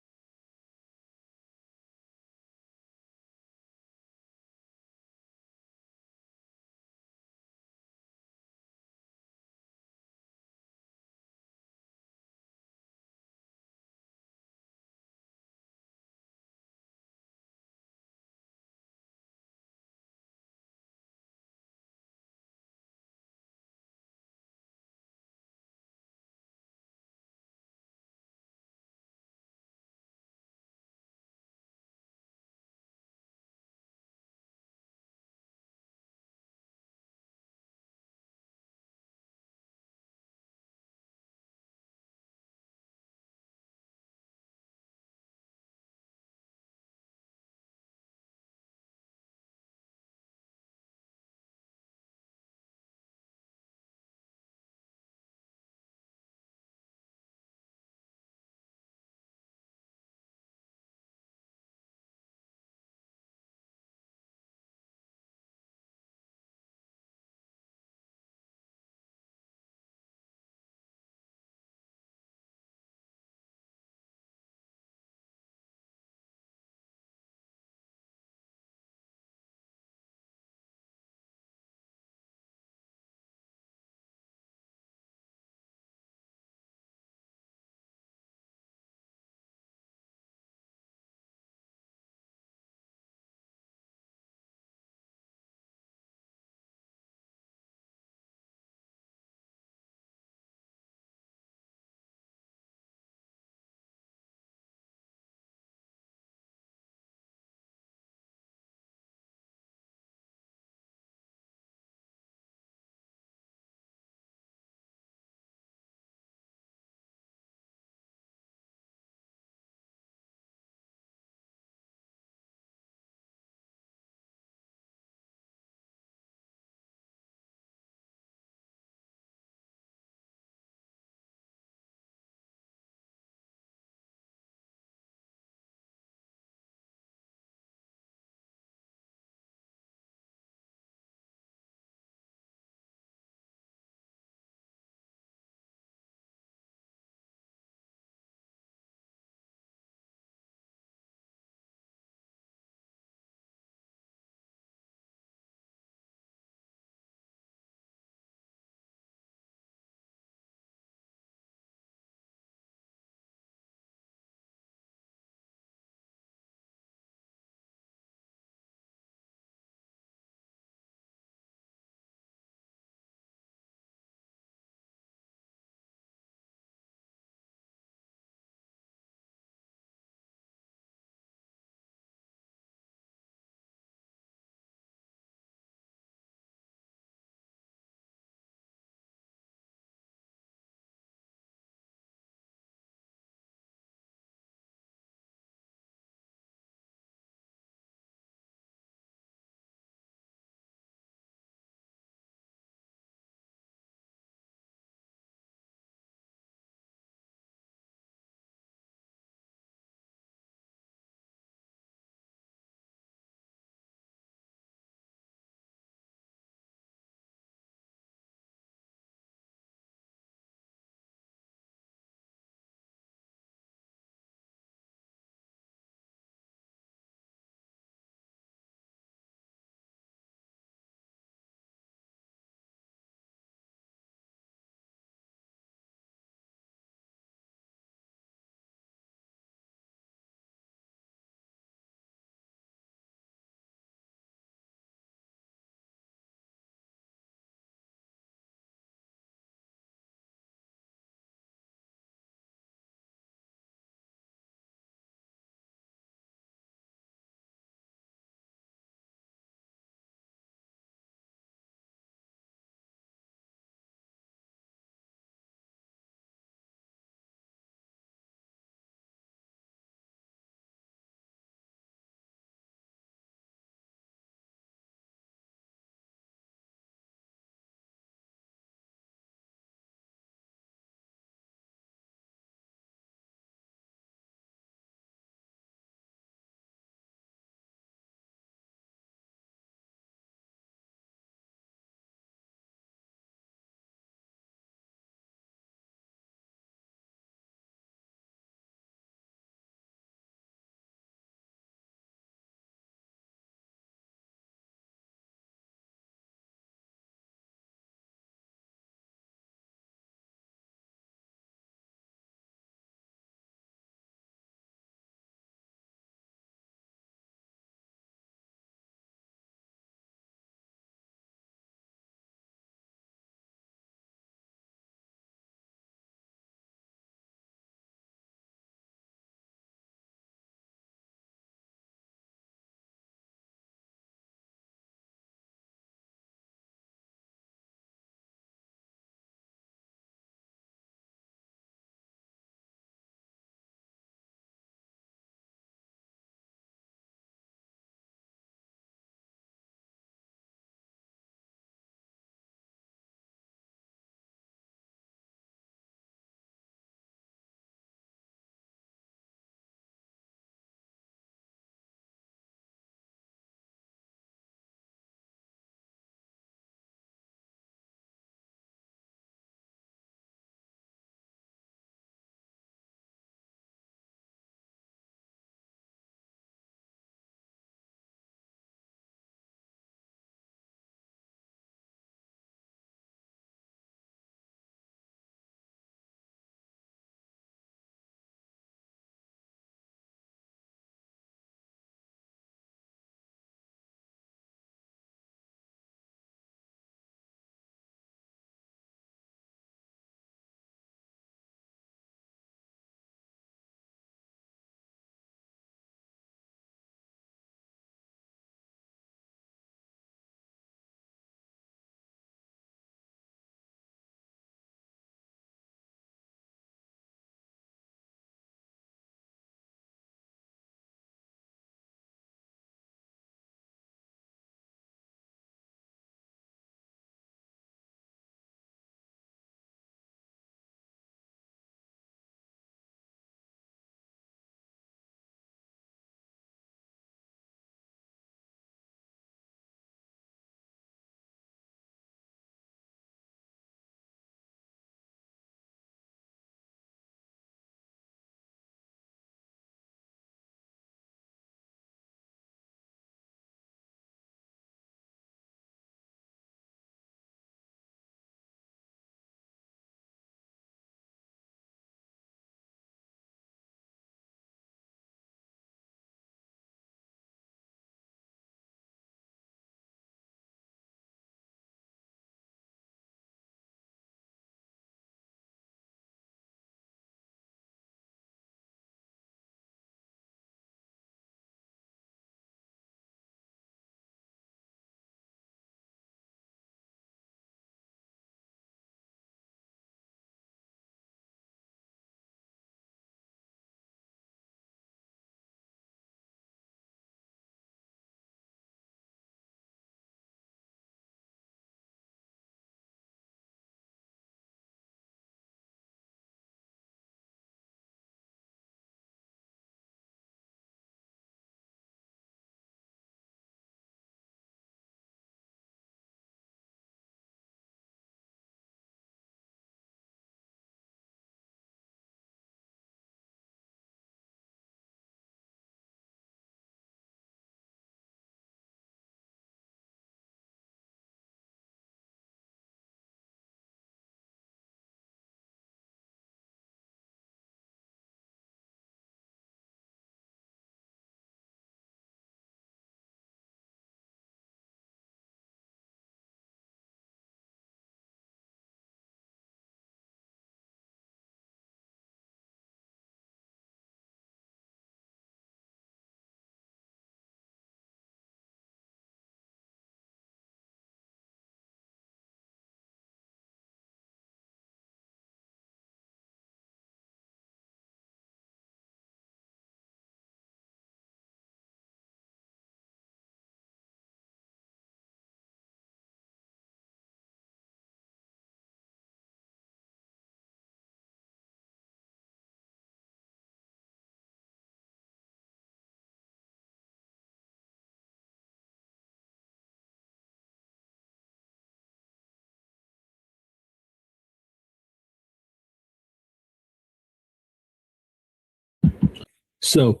So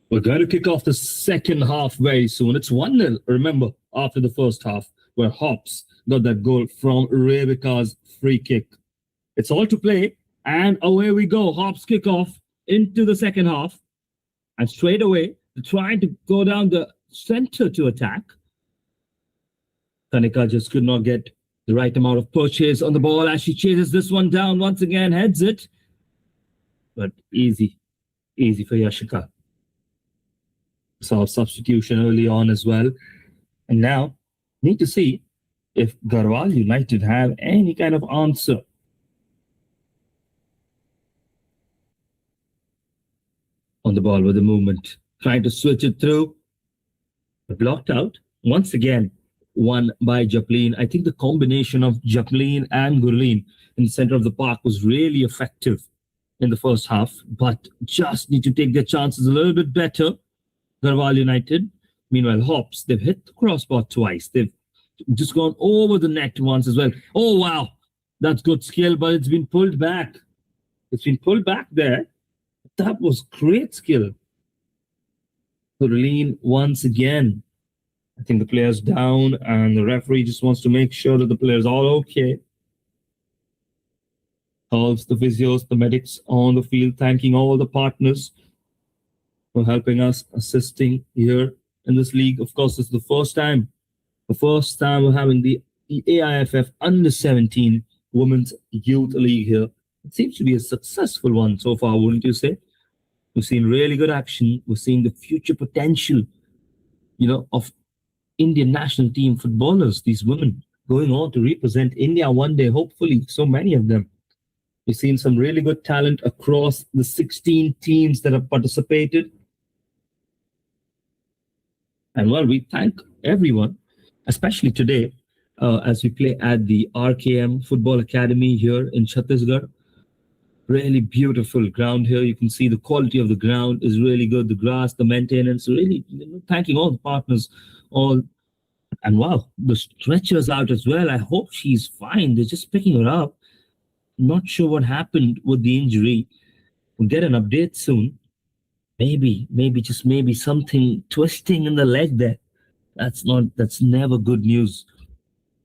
we're going to kick off the second half very soon. It's 1-0, remember, after the first half, where HOPS got that goal from Rebecca's free kick. It's all to play, and away we go. HOPS kick off into the second half, and straight away, they're trying to go down the center to attack. Kanika just could not get the right amount of purchase on the ball as she chases this one down once again, heads it. But easy for Yashika. Saw substitution early on as well. And now, need to see if Garhwal United have any kind of answer. On the ball with the movement. Trying to switch it through. Blocked out. Once again, won by Japlin. I think the combination of Japlin and Gurleen in the center of the park was really effective in the first half, but just need to take their chances a little bit better. Garhwal United. Meanwhile, HOPS, they've hit the crossbar twice. They've just gone over the net once as well. Oh, wow. That's good skill, but it's been pulled back. It's been pulled back there. That was great skill. Gurleen once again. I think the player's down, and the referee just wants to make sure that the player's all okay. Calls the physios, the medics on the field, thanking all the partners for helping us, assisting here in this league. Of course, it's the first time we're having the AIFF Under-17 Women's Youth League here. It seems to be a successful one so far, wouldn't you say? We've seen really good action. We're seeing the future potential, of Indian national team footballers, these women going on to represent India one day, hopefully, so many of them. We've seen some really good talent across the 16 teams that have participated. And well, we thank everyone, especially today, as we play at the RKM Football Academy here in Chhattisgarh. Really beautiful ground here. You can see the quality of the ground is really good. The grass, the maintenance, really thanking all the partners, and wow, the stretcher's out as well. I hope she's fine. They're just picking her up. Not sure what happened with the injury. We'll get an update soon. Maybe something twisting in the leg there. That's never good news.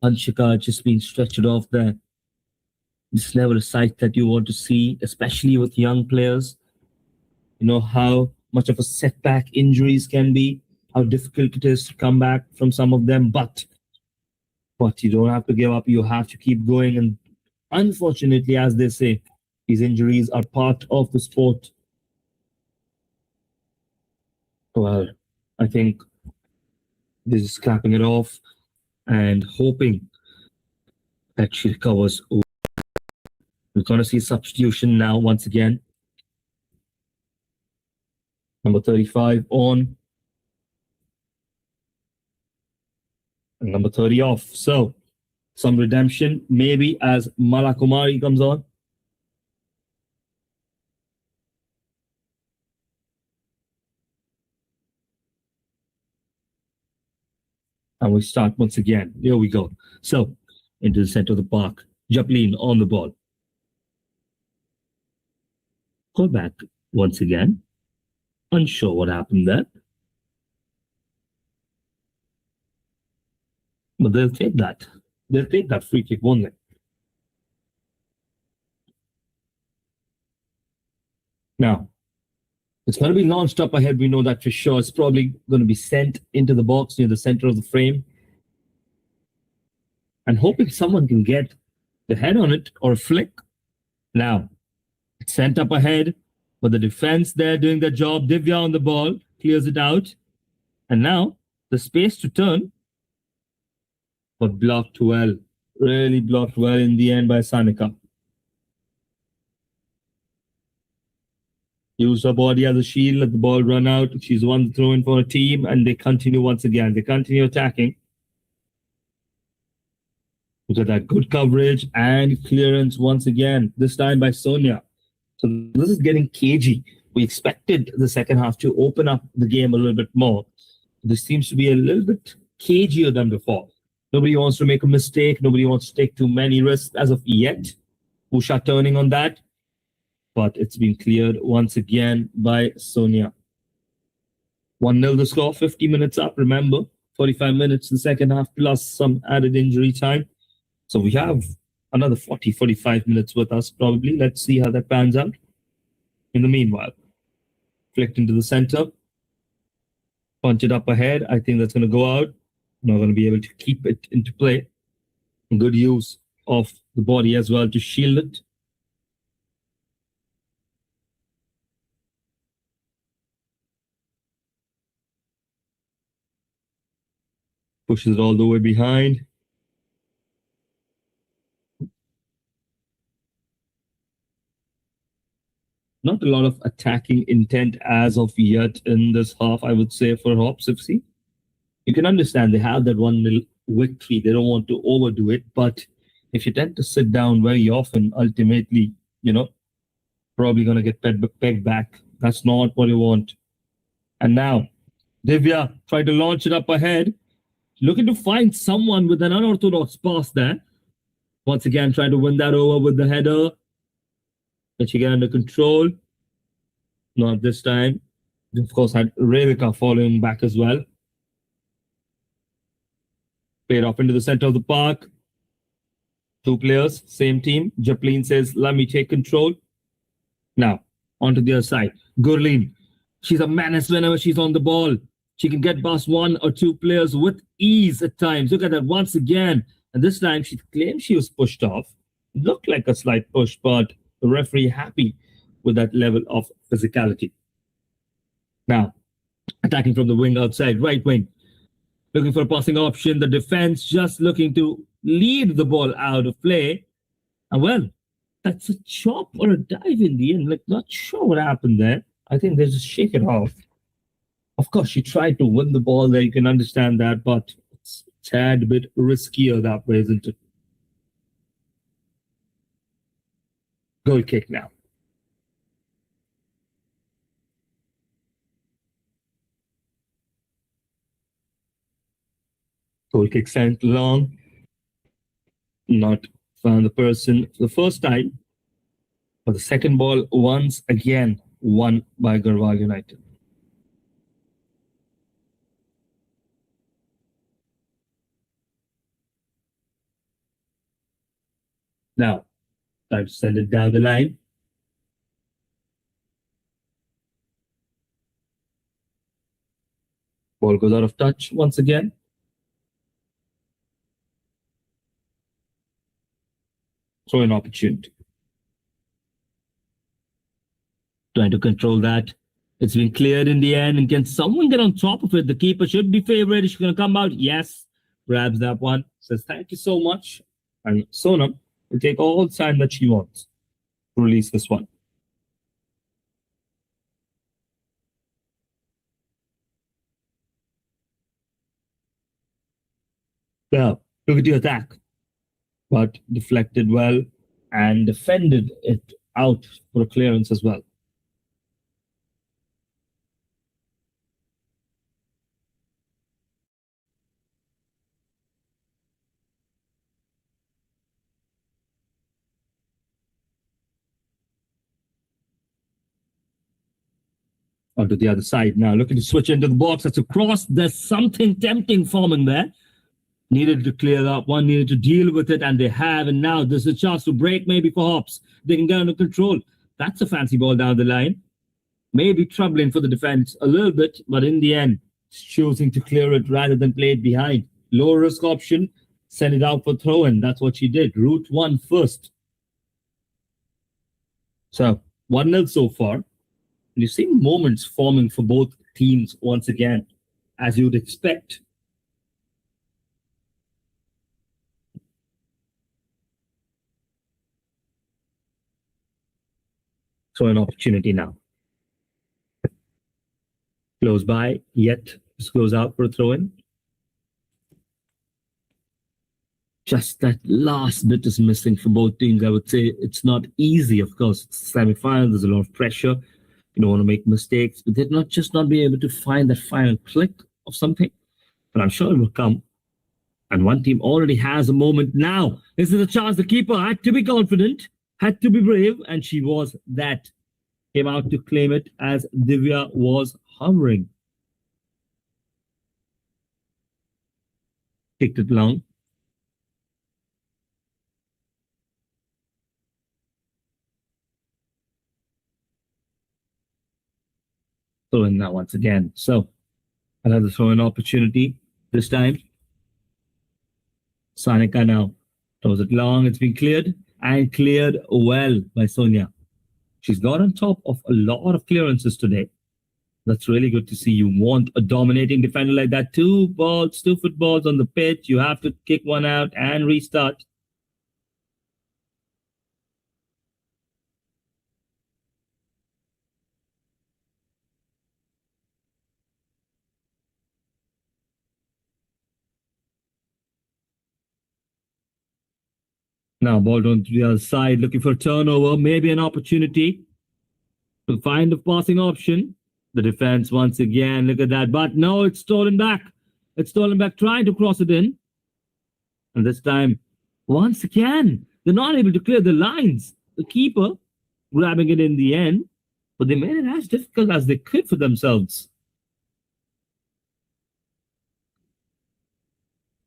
Anshika just being stretched off there. It's never a sight that you want to see, especially with young players. You know how much of a setback injuries can be, how difficult it is to come back from some of them, but you don't have to give up. You have to keep going. And unfortunately, as they say, these injuries are part of the sport. Well, I think this is clapping it off and hoping that she recovers. We're going to see substitution now once again. Number 35 on. And number 30 off. So, some redemption maybe as Mala Kumari comes on. And we start once again. Here we go. So, into the center of the park. Japlin on the ball. Go back once again. Unsure what happened there. But they'll take that. They'll take that free kick, won't they? Now, it's going to be launched up ahead. We know that for sure. It's probably going to be sent into the box near the center of the frame. And hoping someone can get the head on it or a flick. Now, it's sent up ahead. But the defense there doing their job. Divya on the ball. Clears it out. And now, the space to turn. But blocked well. Really blocked well in the end by Sanika. Use her body as a shield. Let the ball run out. She's won the throw-in for a team. And they continue once again. They continue attacking. Look at that. Good coverage and clearance once again. This time by Sonia. So this is getting cagey. We expected the second half to open up the game a little bit more. This seems to be a little bit cagier than before. Nobody wants to make a mistake. Nobody wants to take too many risks as of yet. Usha turning on that. But it's been cleared once again by Sonia. 1-0 the score, 50 minutes up, remember. 45 minutes in the second half, plus some added injury time. So we have another 40, 45 minutes with us, probably. Let's see how that pans out. In the meanwhile, flicked into the center. Punch it up ahead. I think that's going to go out. Not going to be able to keep it into play. Good use of the body as well to shield it. Pushes it all the way behind. Not a lot of attacking intent as of yet in this half, I would say, for HOPS FC. You can understand they have that 1-0 victory. They don't want to overdo it. But if you tend to sit down very often, ultimately, probably going to get pegged back. That's not what you want. And now, Divya tried to launch it up ahead. Looking to find someone with an unorthodox pass there. Once again, trying to win that over with the header. But she get under control. Not this time. Of course, had Revika following back as well. Played off into the center of the park. Two players, same team. Japlin says, let me take control. Now, onto the other side. Gurleen. She's a menace whenever she's on the ball. She can get past one or two players with ease at times. Look at that once again. And this time she claimed she was pushed off. It looked like a slight push, but the referee happy with that level of physicality. Now, attacking from the wing outside, right wing. Looking for a passing option. The defense just looking to lead the ball out of play. And well, that's a chop or a dive in the end. Like, not sure what happened there. I think they just shake it off. Of course, she tried to win the ball there. You can understand that, but it's a tad bit riskier that way, isn't it? Goal kick now. Goal kick sent long. Not found the person for the first time. But the second ball, once again, won by Garhwal United. Now, time to send it down the line. Ball goes out of touch once again. Throw an opportunity. Trying to control that. It's been cleared in the end. And can someone get on top of it? The keeper should be favored. She's going to come out. Yes. Grabs that one. Says, thank you so much. And Sonam will take all the time that she wants to release this one. Well, took it to attack, but deflected well and defended it out for a clearance as well. Onto the other side now, looking to switch into the box. That's a cross. There's something tempting forming there. Needed to clear that one, needed to deal with it, and they have. And now there's a chance to break maybe for HOPS. They can get under control. That's a fancy ball down the line. Maybe troubling for the defense a little bit, but in the end, choosing to clear it rather than play it behind. Low risk option, send it out for throw-in. That's what she did. Route one first. So 1-0 so far. And you see moments forming for both teams once again, as you'd expect. So an opportunity now. Close by, yet this goes out for a throw-in. Just that last bit is missing for both teams. I would say it's not easy, of course. It's a semi-final, there's a lot of pressure. You don't want to make mistakes, but they'd not be able to find that final click of something. But I'm sure it will come. And one team already has a moment now. This is a chance. The keeper had to be confident, had to be brave, and she was that. Came out to claim it as Divya was hovering. Kicked it long. Throw in now once again. So another throw in opportunity this time. Sanika now throws it long. It's been cleared and cleared well by Sonia. She's got on top of a lot of clearances today. That's really good to see. You want a dominating defender like that. Two footballs on the pitch. You have to kick one out and restart. Now ball down to the other side, looking for a turnover, maybe an opportunity to find a passing option. The defense once again, look at that. But no, it's stolen back. It's stolen back, trying to cross it in. And this time, once again, they're not able to clear the lines. The keeper grabbing it in the end, but they made it as difficult as they could for themselves.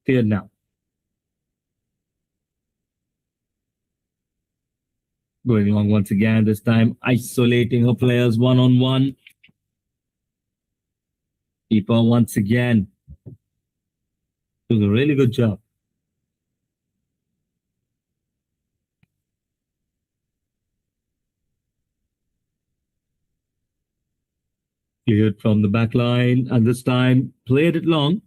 Cleared now. Going on once again, this time isolating her players one-on-one. Keeper once again doing a really good job. Cleared from the back line, and this time played it long.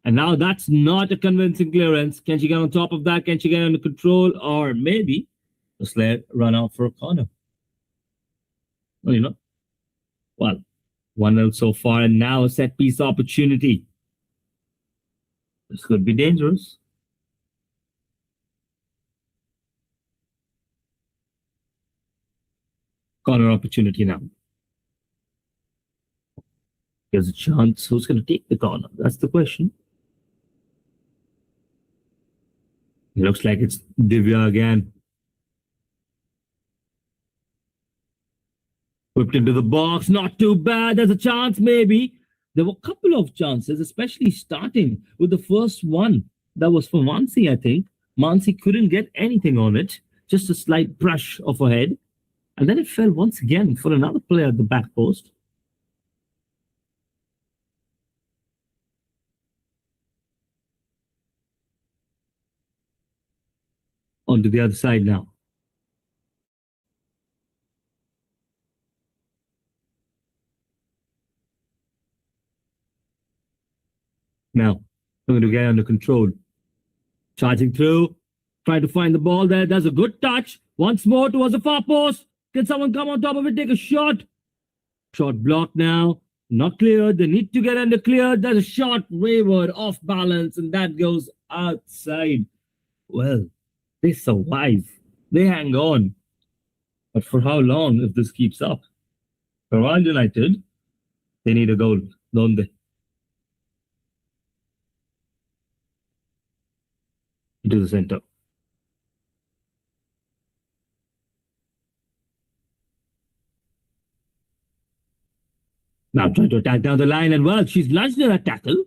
And now that's not a convincing clearance. Can she get on top of that? Can she get under control? Or maybe just let run out for a corner. Well, well, 1-0 so far, and now a set piece opportunity. This could be dangerous. Corner opportunity now. There's a chance. Who's going to take the corner? That's the question. It looks like it's Divya again. Whipped into the box. Not too bad. There's a chance, maybe. There were a couple of chances, especially starting with the first one. That was for Mansi, I think. Mansi couldn't get anything on it. Just a slight brush of her head. And then it fell once again for another player at the back post. Onto the other side now. Now, I'm going to get under control. Charging through, trying to find the ball there. There's a good touch. Once more towards the far post. Can someone come on top of it, take a shot? Shot blocked now. Not cleared. They need to get under cleared. There's a shot wayward, off balance, and that goes outside. Well, they survive. They hang on. But for how long if this keeps up? Garhwal United, they need a goal, don't they? Into the center. Now trying to attack down the line, and well, she's lunged at a tackle.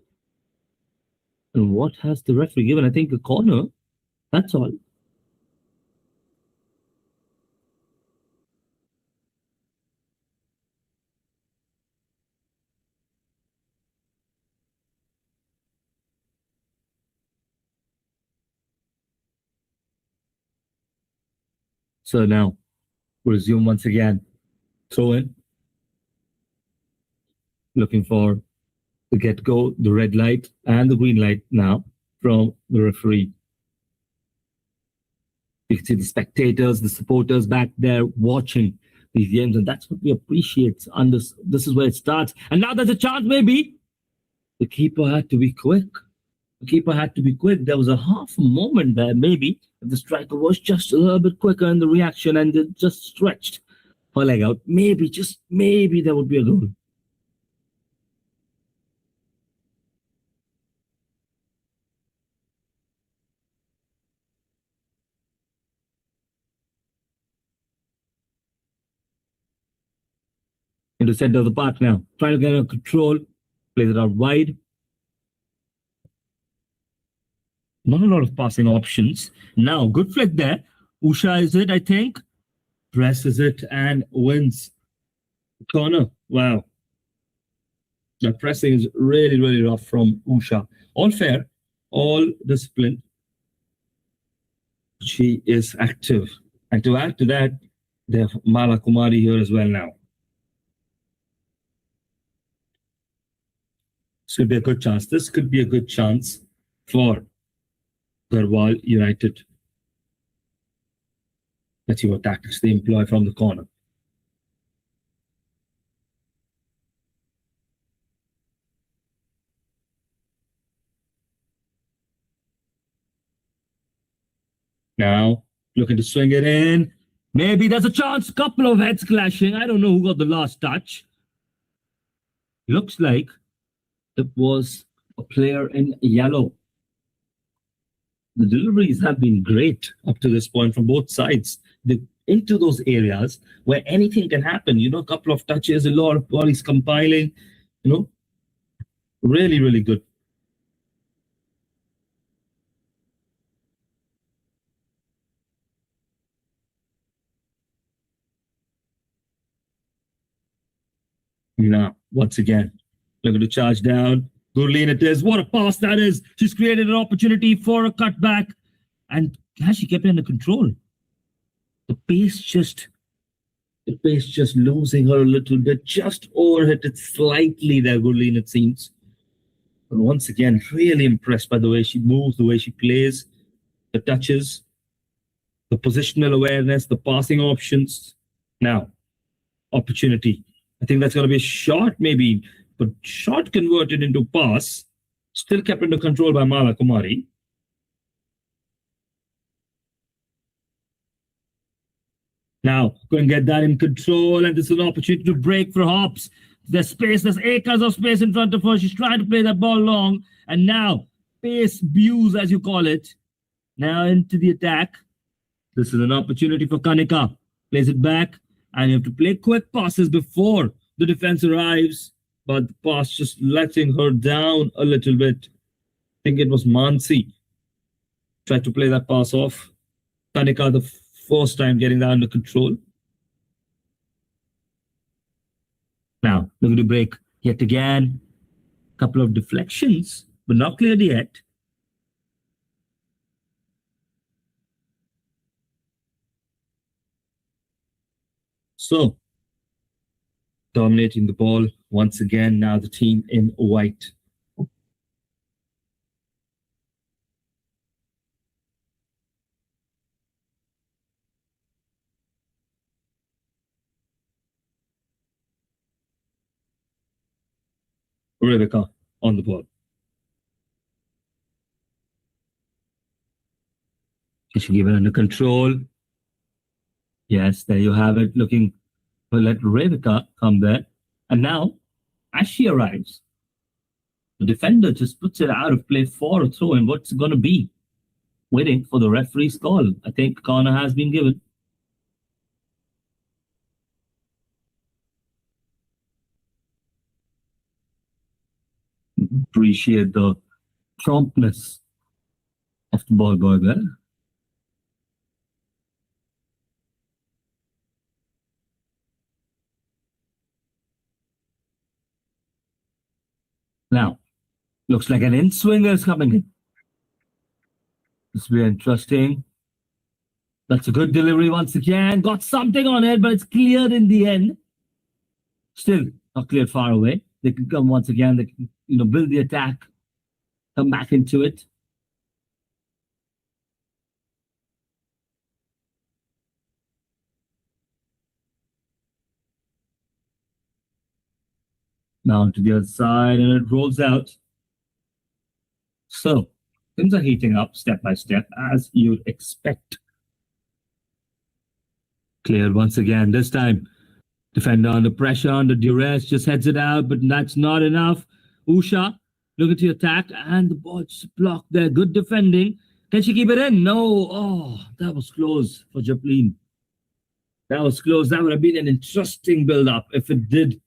And what has the referee given? I think a corner. That's all. So now, resume once again. Throw in. Looking for the get-go, the red light and the green light now from the referee. You can see the spectators, the supporters back there watching these games, and that's what we appreciate. And this is where it starts. And now there's a chance, maybe. The keeper had to be quick. There was a half a moment there, maybe, if the striker was just a little bit quicker in the reaction and it just stretched her leg out. Maybe, just maybe, there would be a goal. Into the center of the park now. Trying to get under control. Plays it out wide. Not a lot of passing options. Now, good flick there. Usha is it, I think. Presses it and wins the corner. Wow. That pressing is really, really rough from Usha. All fair, all disciplined. She is active. And to add to that, they have Mala Kumari here as well now. This could be a good chance. This could be a good chance for Garhwal United. Let's see what tactics they employ from the corner. Now, looking to swing it in. Maybe there's a chance. Couple of heads clashing. I don't know who got the last touch. Looks like it was a player in yellow. The deliveries have been great up to this point from both sides. They're into those areas where anything can happen. You know, a couple of touches, a lot of bodies compiling. You know, really, really good. Now, once again, looking to charge down. Gurleen it is. What a pass that is. She's created an opportunity for a cutback. And she kept it under control. The pace just losing her a little bit. Just overhit it slightly there, Gurleen, it seems. But once again, really impressed by the way she moves, the way she plays, the touches, the positional awareness, the passing options. Now, opportunity. I think that's going to be a shot, maybe, but shot converted into pass. Still kept under control by Mala Kumari. Now, go and get that in control, and this is an opportunity to break for Hops. There's space, there's acres of space in front of her. She's trying to play that ball long, and now, pace views, as you call it. Now into the attack. This is an opportunity for Kanika. Plays it back. And you have to play quick passes before the defense arrives. But the pass just letting her down a little bit. I think it was Mansi. Tried to play that pass off. Kanika the first time getting that under control. Now, looking to break yet again. Couple of deflections, but not cleared yet. So, dominating the ball once again, now the team in white. Rebecca on the ball. She should give it under control. Yes, there you have it. Looking, we'll let Rebecca come there. And now, as she arrives, the defender just puts it out of play for a throw. And what's it going to be? Waiting for the referee's call. I think corner has been given. Appreciate the promptness of the ball boy there. Now, looks like an in-swinger is coming in. This will be interesting. That's a good delivery once again. Got something on it, but it's cleared in the end. Still not cleared far away. They can come once again. They can, build the attack, come back into it. Now to the other side, and it rolls out. So things are heating up step by step, as you'd expect. Cleared once again. This time, defender under pressure, under duress, just heads it out, but that's not enough. Usha looking to attack, and the ball just blocked there. Good defending. Can she keep it in? No. Oh, that was close for Japleen. That was close. That would have been an interesting build-up if it did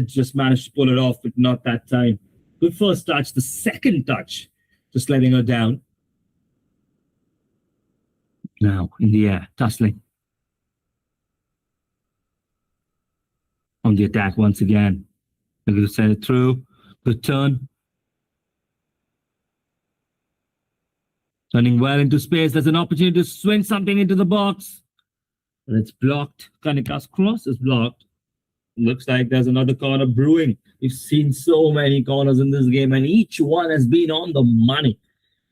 just manage to pull it off, but not that time. Good first touch. The second touch just letting her down. Now in the air, tussling. On the attack once again. They're going to send it through. Good turn. Turning well into space. There's an opportunity to swing something into the box. But it's blocked. Kanika's cross is blocked. Looks like there's another corner brewing. We've seen so many corners in this game, and each one has been on the money.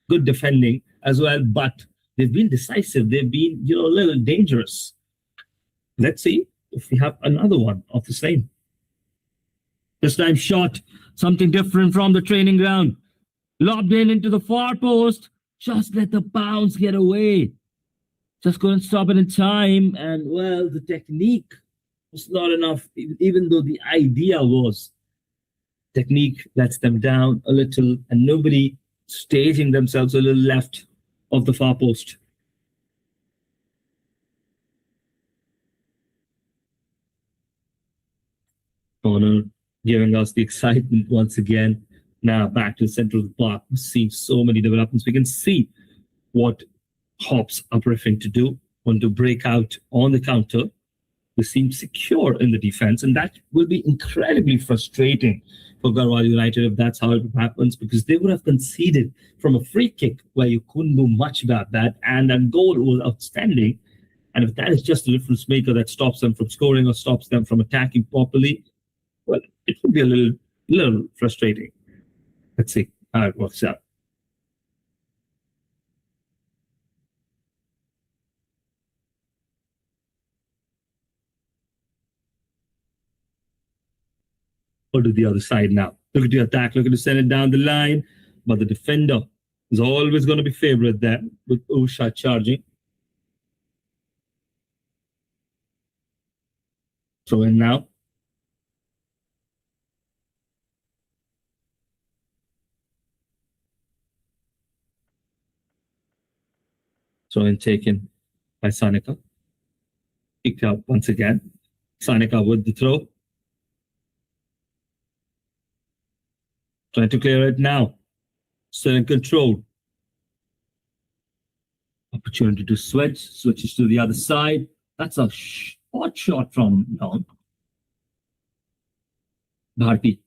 Good defending as well, but they've been decisive. They've been, a little dangerous. Let's see if we have another one of the same. This time shot, something different from the training ground. Lobbed in into the far post. Just let the bounce get away. Just couldn't stop it in time. And, well, the technique was not enough, even though the idea was. Technique lets them down a little, and nobody staging themselves a little left of the far post. Corner giving us the excitement once again. Now back to the center of the park. We've seen so many developments. We can see what HOPS are preferring to do. Want to break out on the counter. They seem secure in the defense, and that will be incredibly frustrating for Garhwal United if that's how it happens, because they would have conceded from a free kick where you couldn't do much about that, and that goal was outstanding. And if that is just a difference maker that stops them from scoring or stops them from attacking properly, well, it would be a little frustrating. Let's see how it works out. Or to the other side now. Look at the attack, looking to send it down the line. But the defender is always going to be favorite there with Usha charging. Throw in now. Throw in taken by Sanika. Picked up once again. Sanika with the throw. Trying to clear it now. Still in control. Opportunity to switch. Switches to the other side. That's a hot shot from long. Bharti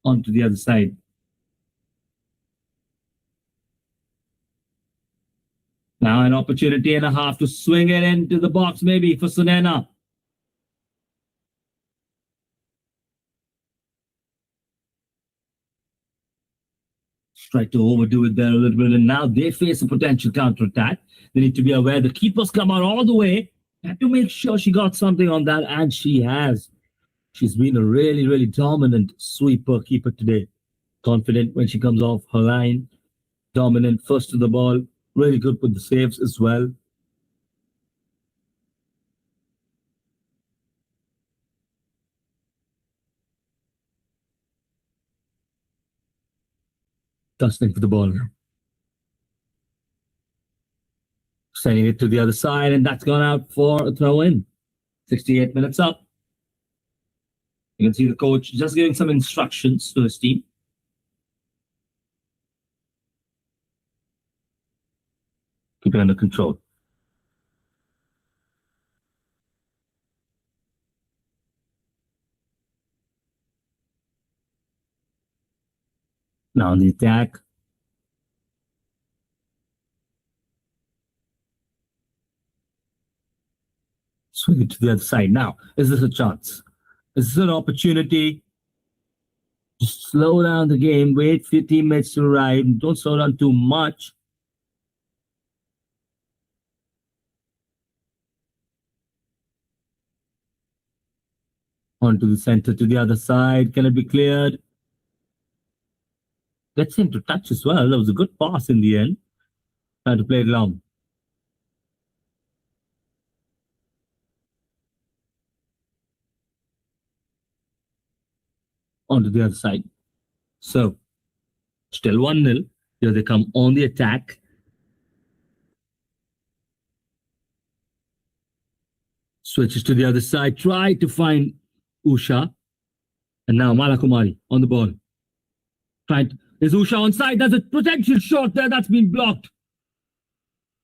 onto the other side. Now an opportunity and a half to swing it into the box maybe for Sunena. Tried to overdo it there a little bit, and now they face a potential counter-attack. They need to be aware the keeper's come out all the way. Had to make sure she got something on that, and she has. She's been a really, really dominant sweeper keeper today. Confident when she comes off her line. Dominant first to the ball. Really good with the saves as well. Dusting for the ball now. Sending it to the other side, and that's gone out for a throw in. 68 minutes up. You can see the coach just giving some instructions to his team. Keep it under control. Now on the attack. Swing it to the other side. Now, is this a chance? Is this an opportunity? Just slow down the game. Wait for your teammates to arrive. Don't slow down too much. Onto the center to the other side. Can it be cleared? Gets him to touch as well. That was a good pass in the end. Trying to play it long. Onto the other side. So, still 1-0. Here they come on the attack. Switches to the other side. Try to find Usha. And now Malakumari on the ball. Trying to Is Usha onside? There's a potential shot there that's been blocked.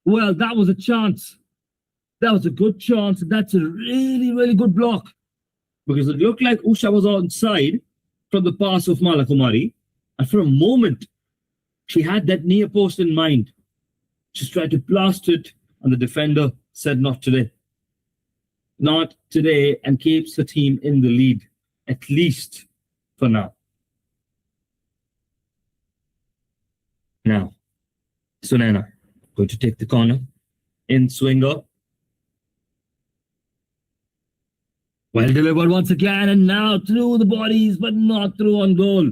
Well, that was a chance. That was a good chance. That's a really, really good block. Because it looked like Usha was onside from the pass of Malakumari. And for a moment, she had that near post in mind. She's tried to blast it, and the defender said not today. Not today, and keeps the team in the lead, at least for now. Now, Sunena going to take the corner. In swinger. Well delivered once again, and now through the bodies, but not through on goal.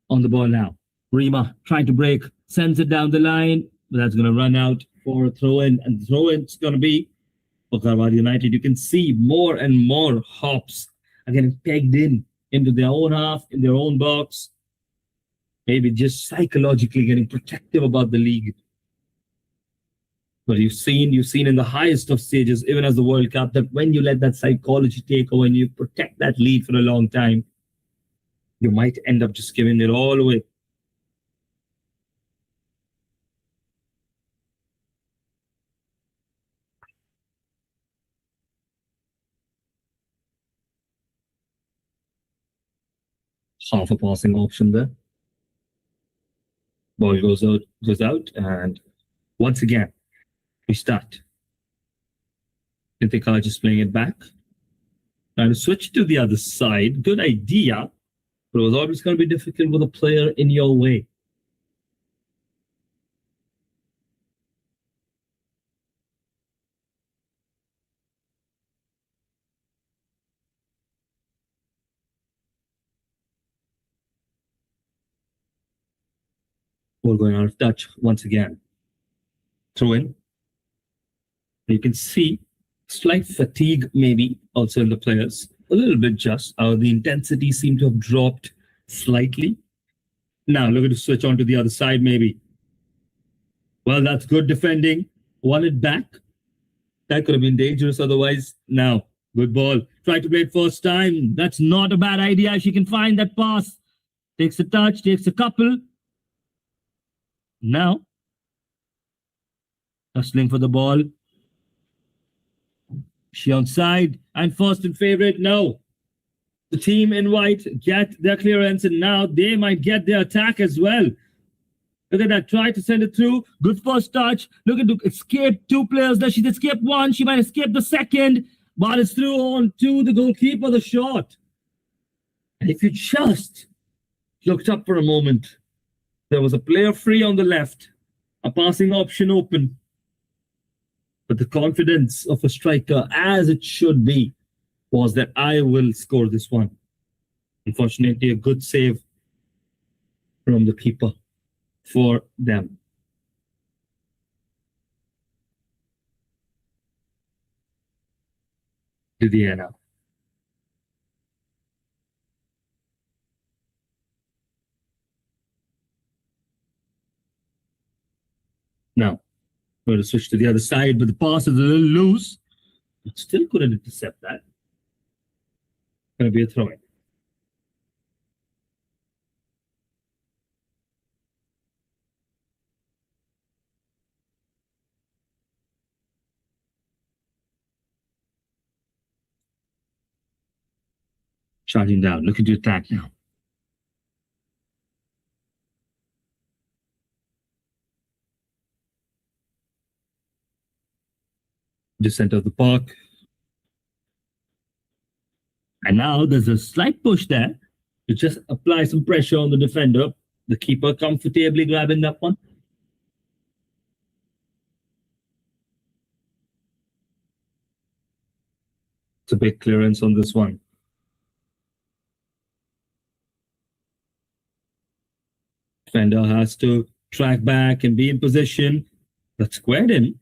On the ball now. Rima trying to break, sends it down the line, but that's going to run out for a throw-in, and the throw-in's going to be for Garhwal United. You can see more and more hops are getting pegged into their own half, in their own box. Maybe just psychologically getting protective about the league. But you've seen in the highest of stages, even as the World Cup, that when you let that psychology take over and you protect that lead for a long time, you might end up just giving it all away. Half a passing option there. Ball goes out, and once again, we start. Nitika just playing it back. Trying to switch to the other side. Good idea, but it was always going to be difficult with a player in your way. Ball going out of touch once again. Throw in. You can see slight fatigue maybe also in the players. A little bit just. The intensity seemed to have dropped slightly. Now looking to switch on to the other side maybe. Well, that's good defending. Won it back. That could have been dangerous otherwise. Now, good ball. Try to play it first time. That's not a bad idea. She can find that pass. Takes a touch, takes a couple. Now, hustling for the ball. She onside, and first and favorite, no. The team in white get their clearance, and now they might get their attack as well. Look at that, try to send it through. Good first touch. Look at to escape two players there. She's escaped one, she might escape the second, but it's through on to the goalkeeper, the shot. And if you just looked up for a moment, there was a player free on the left, a passing option open. But the confidence of a striker, as it should be, was that I will score this one. Unfortunately, a good save from the keeper for them. Didiana. Now, going to switch to the other side, but the pass is a little loose. But still couldn't intercept that. Going to be a throw-in. Charging down, looking to attack now. Just center of the park. And now there's a slight push there to just apply some pressure on the defender. The keeper comfortably grabbing that one. It's a big clearance on this one. Defender has to track back and be in position. That's squared in.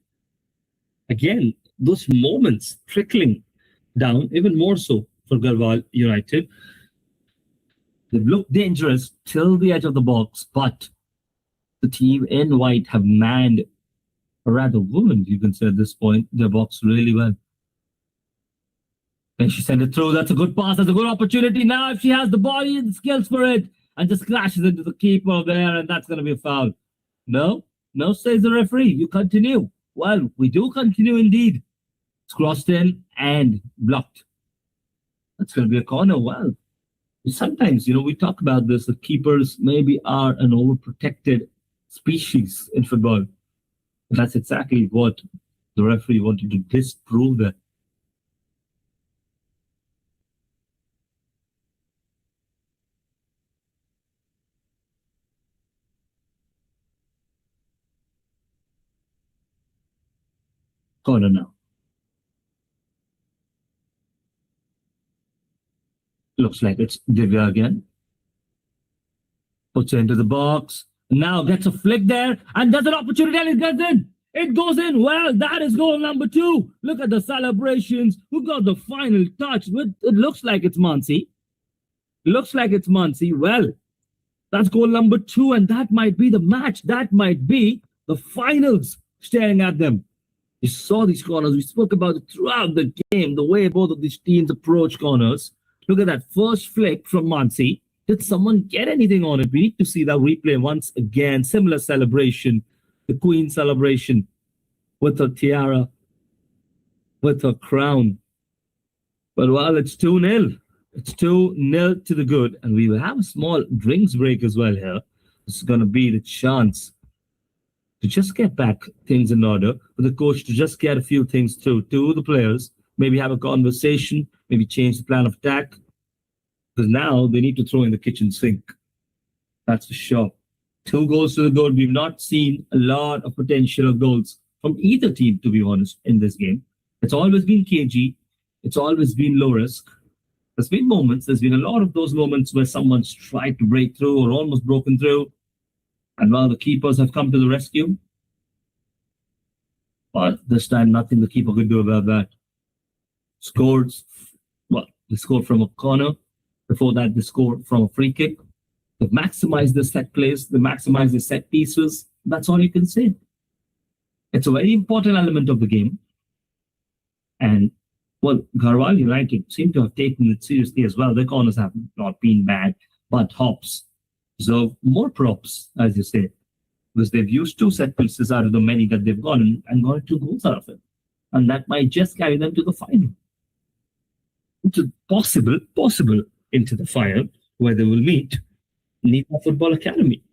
Again, those moments trickling down, even more so for Garhwal United. They look dangerous till the edge of the box, but the team in white have manned, or rather women, you can say at this point, their box really well. And she sent it through. That's a good pass. That's a good opportunity now if she has the body and the skills for it. and just crashes into the keeper there, and that's going to be a foul. No, no, says the referee. You continue. Well, we do continue indeed. It's crossed in and blocked. That's going to be a corner. Well, sometimes, we talk about this. The keepers maybe are an overprotected species in football. And that's exactly what the referee wanted to disprove there. Corner now. Looks like it's Divya again. Puts it into the box. Now gets a flick there and there's an opportunity and it gets in. It goes in. Well, that is goal number 2. Look at the celebrations. Who got the final touch? It looks like it's Mansi. Looks like it's Mansi. Well, that's goal number 2 and that might be the match. That might be the finals staring at them. You saw these corners. We spoke about it throughout the game, the way both of these teams approach corners. Look at that first flick from Mansi. Did someone get anything on it? We need to see that replay once again. Similar celebration, the Queen celebration with her tiara, with her crown. But well, it's 2-0. It's 2-0 to the good. And we will have a small drinks break as well here. This is going to be the chance to just get back things in order, for the coach to just get a few things to the players, maybe have a conversation, maybe change the plan of attack, because now they need to throw in the kitchen sink. That's for sure. 2 goals to the good. We've not seen a lot of potential goals from either team, to be honest, in this game. It's always been KG. It's always been low risk. There's been a lot of those moments where someone's tried to break through or almost broken through. And well, the keepers have come to the rescue. But this time, nothing the keeper could do about that. They scored from a corner. Before that, they scored from a free kick. They've maximized the set plays. They maximized the set pieces. That's all you can say. It's a very important element of the game. And, well, Garhwal United seem to have taken it seriously as well. Their corners have not been bad, but HOPS deserve more props, as you say, because they've used 2 set pieces out of the many that they've gotten and got 2 goals out of it. And that might just carry them to the final. It's possible into the final where they will meet Narainpur Football Academy.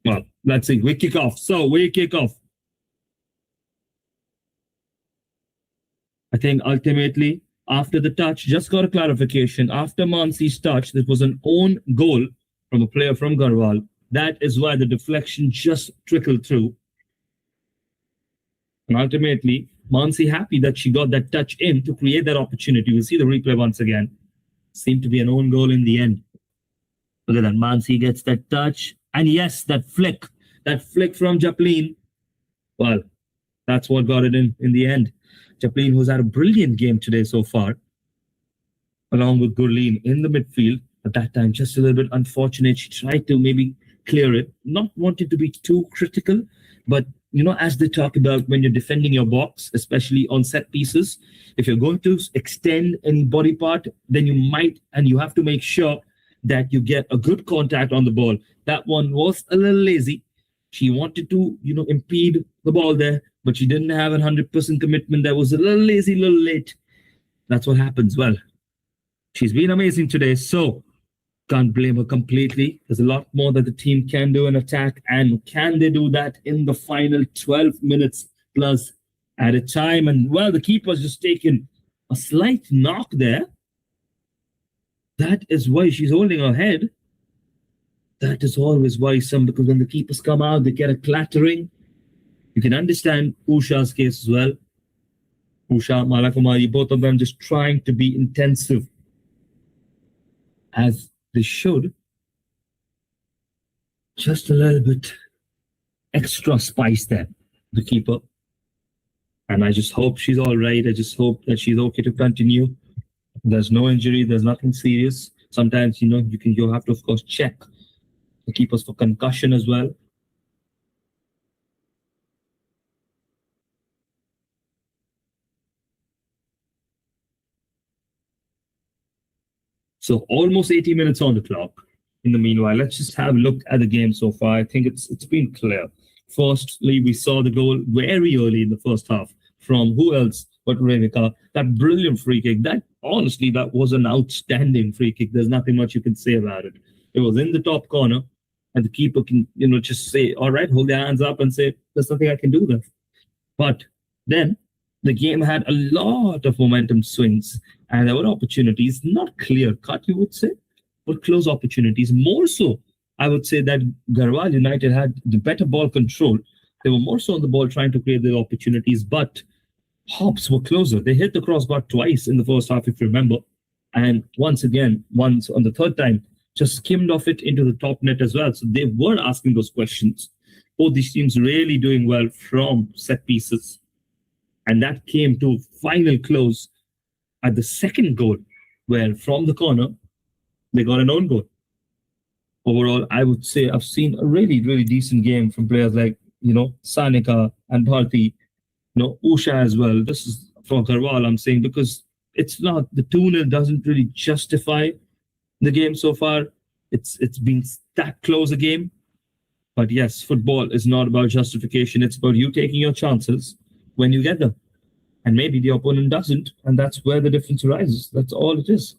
Well, let's see. We kick off. I think ultimately, after the touch, just got a clarification. After Mansi's touch, this was an own goal from a player from Garhwal. That is why the deflection just trickled through. And ultimately, Mansi happy that she got that touch in to create that opportunity. We'll see the replay once again. Seemed to be an own goal in the end. Look at that. Mansi gets that touch. And yes, that flick from Japlin. Well, that's what got it in the end. Japlin, who's had a brilliant game today so far, along with Gurleen in the midfield. At that time, just a little bit unfortunate. She tried to maybe clear it, not wanting to be too critical, but as they talk about when you're defending your box, especially on set pieces, if you're going to extend any body part, then you have to make sure that you get a good contact on the ball. That one was a little lazy. She wanted to, impede the ball there, but she didn't have 100% commitment. That was a little lazy, a little late. That's what happens. Well, she's been amazing today, so can't blame her completely. There's a lot more that the team can do in attack, and can they do that in the final 12 minutes plus at a time? And well, the keeper's just taken a slight knock there. That is why she's holding her head. That is always worrisome, because when the keepers come out, they get a clattering. You can understand Usha's case as well. Usha, Malakumari, both of them just trying to be intensive, as they should. Just a little bit extra spice there, the keeper. And I just hope she's all right. I just hope that she's okay to continue. There's no injury. There's nothing serious. Sometimes, you have to, of course, check the keepers for concussion as well. So almost 80 minutes on the clock. in the meanwhile, let's just have a look at the game so far. I think it's been clear. Firstly, we saw the goal very early in the first half from who else but Revika. That brilliant free kick. That honestly, that was an outstanding free kick. There's nothing much you can say about it. It was in the top corner, and the keeper can, just say, "All right, hold their hands up," and say, "There's nothing I can do there." But then the game had a lot of momentum swings, and there were opportunities, not clear cut, you would say, but close opportunities. More so, I would say that Garhwal United had the better ball control. They were more so on the ball trying to create the opportunities, but HOPS were closer. They hit the crossbar twice in the first half, if you remember. And once on the third time, just skimmed off it into the top net as well. So they were asking those questions. Both these teams really doing well from set pieces. And that came to final close at the second goal, where from the corner, they got an own goal. Overall, I would say I've seen a really, really decent game from players like, Sanika and Bharti, Usha as well. This is for Garhwal, I'm saying, because it's not, the 2-0 doesn't really justify the game so far. It's been that close a game. But yes, football is not about justification. It's about you taking your chances when you get them. And maybe the opponent doesn't, and that's where the difference arises. That's all it is.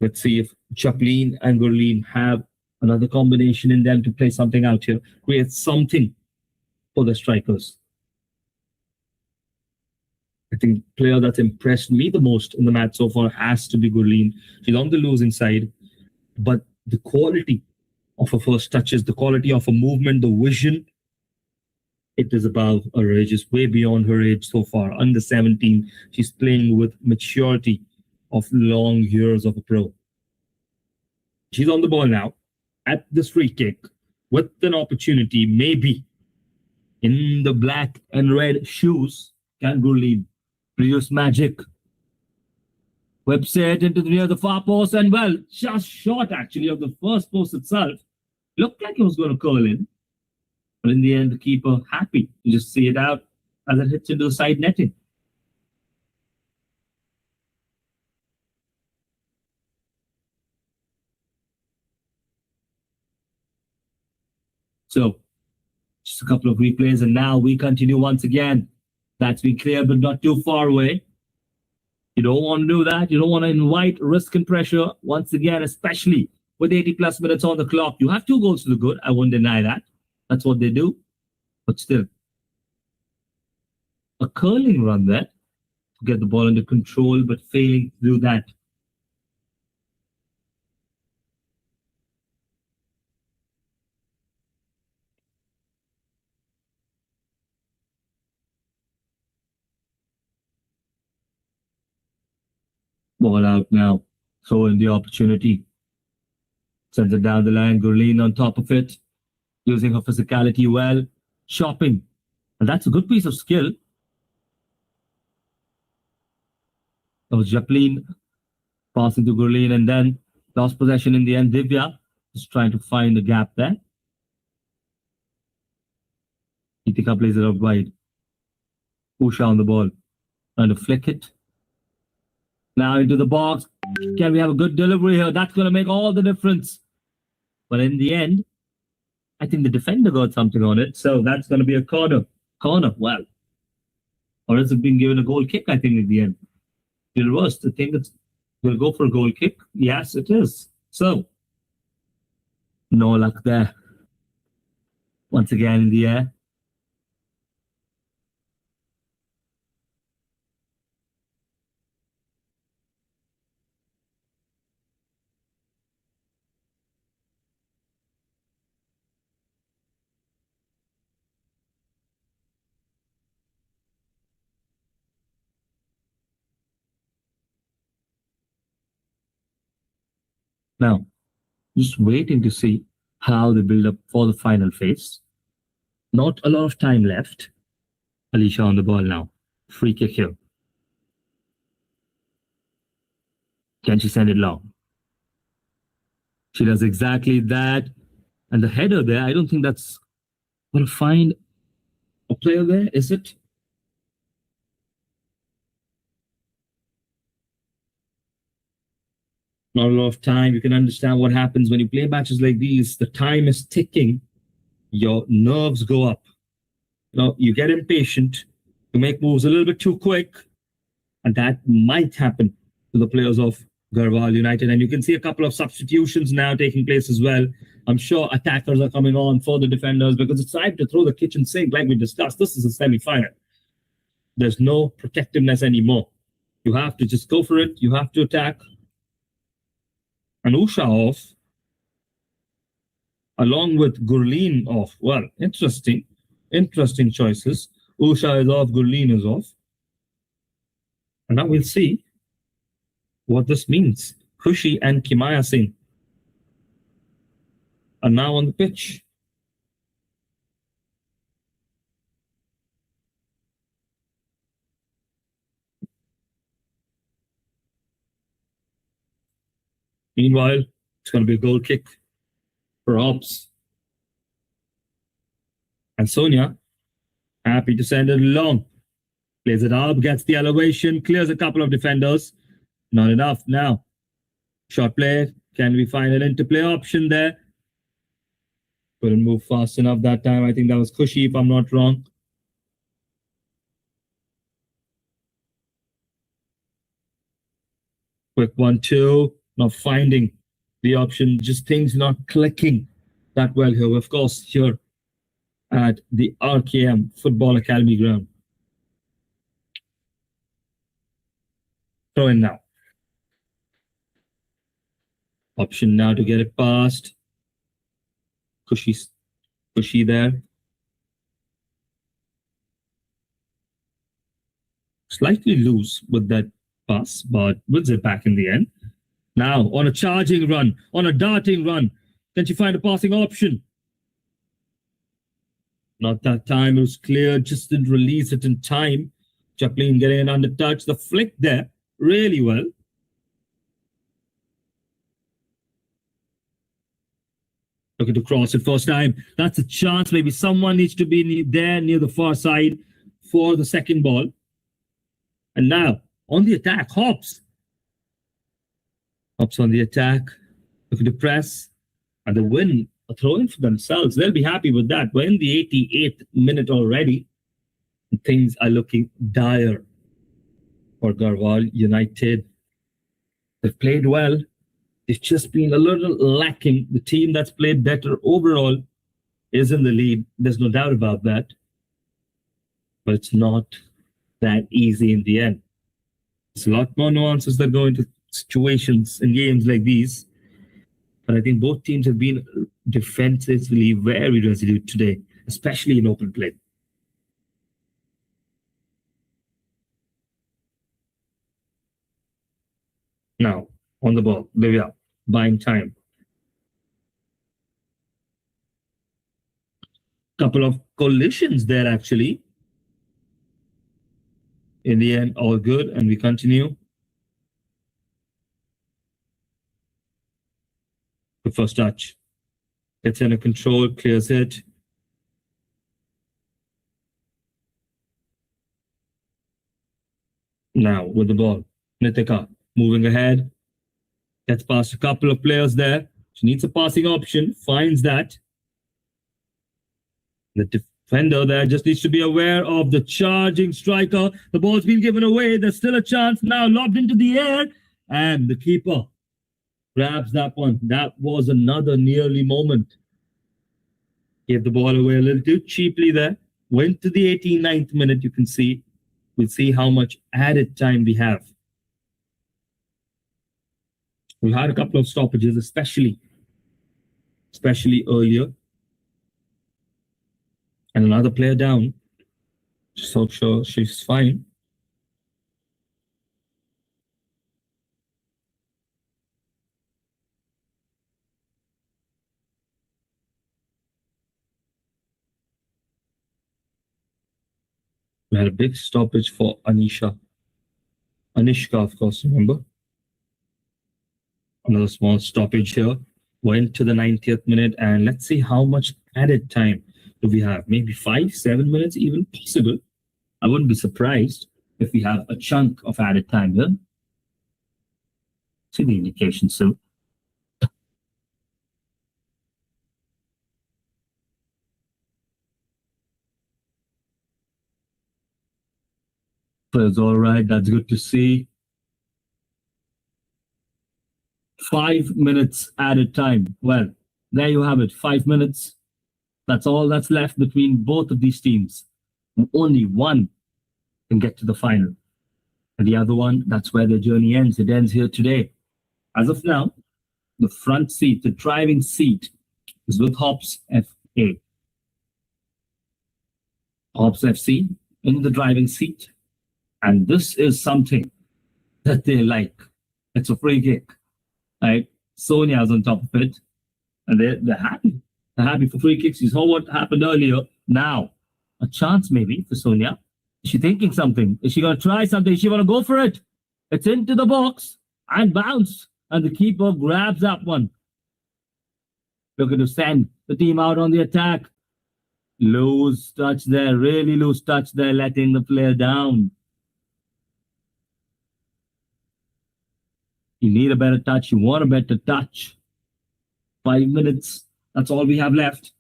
Let's see if Chaplin and Gurleen have another combination in them to play something out here, create something for the strikers. I think the player that's impressed me the most in the match so far has to be Gurleen. She's on the losing side, but the quality of her first touches, the quality of her movement, the vision, it is above her age, it's way beyond her age so far. Under 17, she's playing with maturity of long years of a pro. She's on the ball now at this free kick with an opportunity, maybe in the black and red shoes. Can Gurleen produce magic? Whips it into near the far post, and well, just short actually of the first post itself. Looked like it was going to curl in, but in the end, the keeper happy to just see it out as it hits into the side netting. So, just a couple of replays, and now we continue once again. That's been clear, but not too far away. You don't want to do that. You don't want to invite risk and pressure once again, especially with 80 plus minutes on the clock. You have 2 goals to the good. I won't deny that. That's what they do. But still, a curling run there to get the ball under control, but failing to do that. Ball out now. Throw in the opportunity. Sends it down the line. Gurleen on top of it. Using her physicality well. Shopping. And that's a good piece of skill. That was Chaplin passing to Gurleen, and then lost possession in the end. Divya is trying to find the gap there. Itika plays it out wide. Usha on the ball. Trying to flick it. Now into the box. Can we have a good delivery here? That's going to make all the difference. But in the end, I think the defender got something on it. So that's going to be a corner. Well. Or is it being given a goal kick, I think, in the end? The reverse. I think it's will go for a goal kick. Yes, it is. So, no luck there. Once again in the air. Now, just waiting to see how they build up for the final phase. Not a lot of time left. Alicia on the ball now. Free kick here. Can she send it long? She does exactly that. And the header there, I don't think that's going to find a player there, is it? Not a lot of time. You can understand what happens when you play matches like these. The time is ticking. Your nerves go up. You get impatient. You make moves a little bit too quick. And that might happen to the players of Garhwal United. And you can see a couple of substitutions now taking place as well. I'm sure attackers are coming on for the defenders because it's time to throw the kitchen sink like we discussed. This is a semi-final. There's no protectiveness anymore. You have to just go for it. You have to attack. And Usha off, along with Gurleen off. Well, interesting choices. Usha is off, Gurleen is off. And now we'll see what this means. Khushi and Kimaya Singh are now on the pitch. Meanwhile, it's going to be a goal kick for HOPS. And Sonia, happy to send it along. Plays it up, gets the elevation, clears a couple of defenders. Not enough now. Shot play. Can we find an interplay option there? Couldn't move fast enough that time. I think that was Khushi, if I'm not wrong. Quick 1-2. Not finding the option. Just things not clicking that well here. Of course, here at the RKM Football Academy ground. Throw in now. Option now to get it past. Khushi there. Slightly loose with that pass, but wins it back in the end. Now on a charging run, on a darting run. Can she find a passing option? Not that time. It was clear. Just didn't release it in time. Chaplin getting it under touch. The flick there really well. Looking to cross it first time. That's a chance. Maybe someone needs to be there near the far side for the second ball. And now on the attack, HOPS. HOPS on the attack. Looking to press. And the win, a throw-in for themselves. They'll be happy with that. We're in the 88th minute already. And things are looking dire for Garhwal United. They've played well. It's just been a little lacking. The team that's played better overall is in the lead. There's no doubt about that. But it's not that easy in the end. There's a lot more nuances that go into situations in games like these. But I think both teams have been defensively very resolute today, especially in open play. Now, on the ball, there we are, buying time. Couple of collisions there, actually. In the end, all good, and we continue. The first touch. Gets under control, clears it. Now, with the ball, Nitika moving ahead. Gets past a couple of players there. She needs a passing option, finds that. The defender there just needs to be aware of the charging striker. The ball's been given away. There's still a chance now, lobbed into the air. And the keeper grabs that one. That was another nearly moment. Gave the ball away a little too cheaply there. Went to the 89th minute, you can see. We'll see how much added time we have. We had a couple of stoppages, especially earlier. And another player down. So sure she's fine. We had a big stoppage for Anishka, of course, remember? Another small stoppage here. Went to the 90th minute, and let's see how much added time do we have. Maybe 5-7 minutes even possible. I wouldn't be surprised if we have a chunk of added time here. See the indication soon. Players all right. That's good to see. 5 minutes added time. Well, there you have it. 5 minutes. That's all that's left between both of these teams. Only one can get to the final. And the other one, that's where the journey ends. It ends here today. As of now, the front seat, the driving seat, is with HOPS FA. HOPS FC in the driving seat. And this is something that they like. It's a free kick. Right? Sonia's on top of it. And they're happy. They're happy for free kicks. You saw what happened earlier. Now, a chance maybe for Sonia. Is she thinking something? Is she going to try something? Is she going to go for it? It's into the box and bounce. And the keeper grabs that one. Looking to send the team out on the attack. Loose touch there. Really loose touch there, letting the player down. You need a better touch. You want a better touch. 5 minutes. That's all we have left.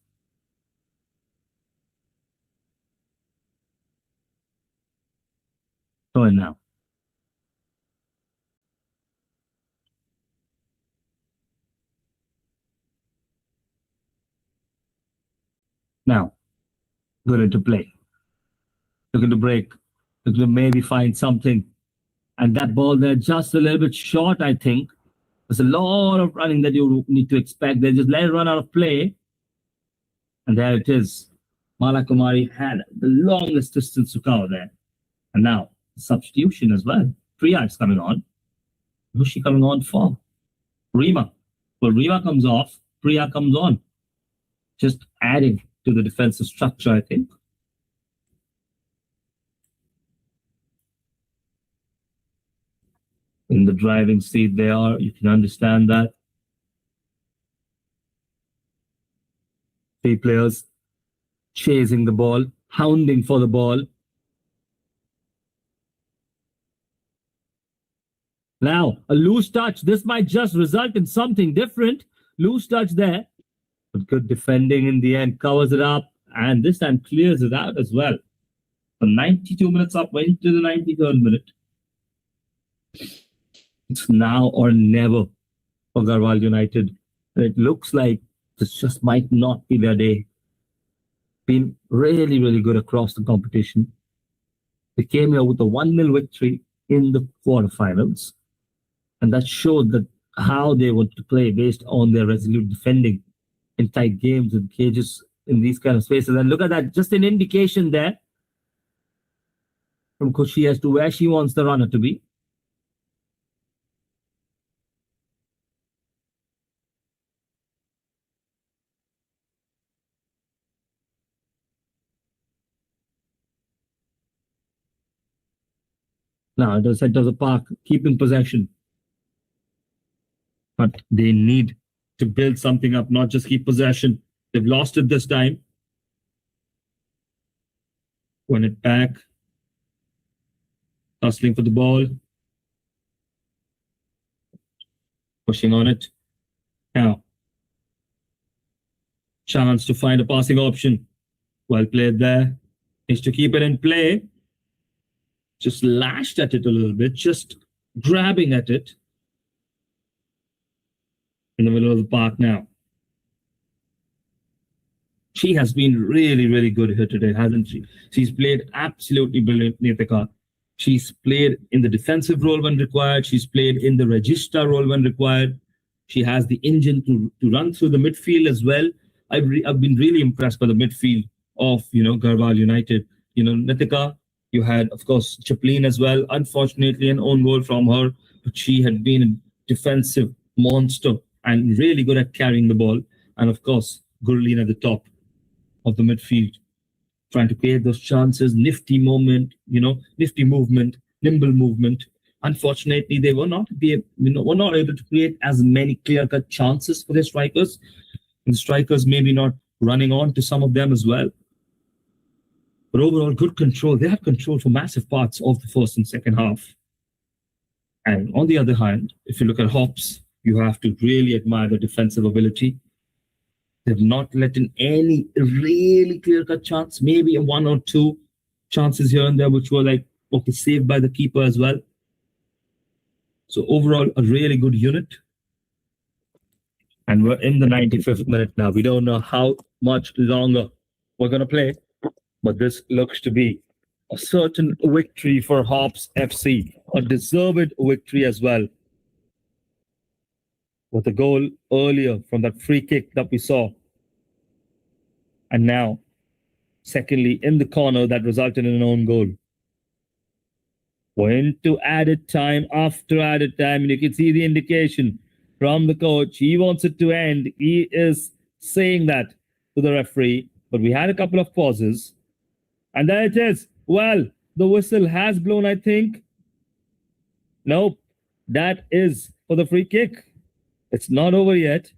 Go in now. Now, good into play. Looking to break. Looking to maybe find something. And that ball there just a little bit short, I think. There's a lot of running that you need to expect. They just let it run out of play. And there it is. Mala Kumari had the longest distance to cover there. And now, substitution as well. Priya is coming on. Who's she coming on for? Rima. Well, Rima comes off. Priya comes on. Just adding to the defensive structure, I think. In the driving seat they are. You can understand that. 3 players chasing the ball, hounding for the ball. Now, a loose touch. This might just result in something different. Loose touch there. But good defending in the end. Covers it up. And this time clears it out as well. So 92 minutes up. Went to the 93rd minute. It's now or never for Garhwal United. It looks like this just might not be their day. Been really, really good across the competition. They came here with a 1-0 victory in the quarterfinals. And that showed that how they want to play based on their resolute defending in tight games and cages in these kind of spaces. And look at that, just an indication there from Kushi as to where she wants the runner to be. Now, the center of the park, keeping possession. But they need to build something up, not just keep possession. They've lost it this time. Win it back. Hustling for the ball. Pushing on it. Now, chance to find a passing option. Well played there. Needs to keep it in play. Just lashed at it a little bit, just grabbing at it. In the middle of the park now. She has been really, really good here today, hasn't she? She's played absolutely brilliant, Nitika. She's played in the defensive role when required. She's played in the regista role when required. She has the engine to run through the midfield as well. I've been really impressed by the midfield of, Garhwal United. Nitika, you had, of course, Chaplin as well. Unfortunately, an own goal from her, but she had been a defensive monster and really good at carrying the ball. And of course, Gurleen at the top of the midfield, trying to create those chances, nifty movement, nimble movement. Unfortunately, they were not able to create as many clear-cut chances for their strikers. And the strikers maybe not running on to some of them as well. But overall, good control. They had control for massive parts of the first and second half. And on the other hand, if you look at Hops, you have to really admire the defensive ability. They've not let in any really clear-cut chance, maybe a one or two chances here and there, which were like, okay, saved by the keeper as well. So overall, a really good unit. And we're in the 95th minute now. We don't know how much longer we're going to play, but this looks to be a certain victory for Hops FC, a deserved victory as well. With a goal earlier from that free kick that we saw. And now, secondly, in the corner that resulted in an own goal. We're into added time after added time, and you can see the indication from the coach. He wants it to end. He is saying that to the referee, but we had a couple of pauses. And there it is. Well, the whistle has blown, I think. Nope, that is for the free kick. It's not over yet.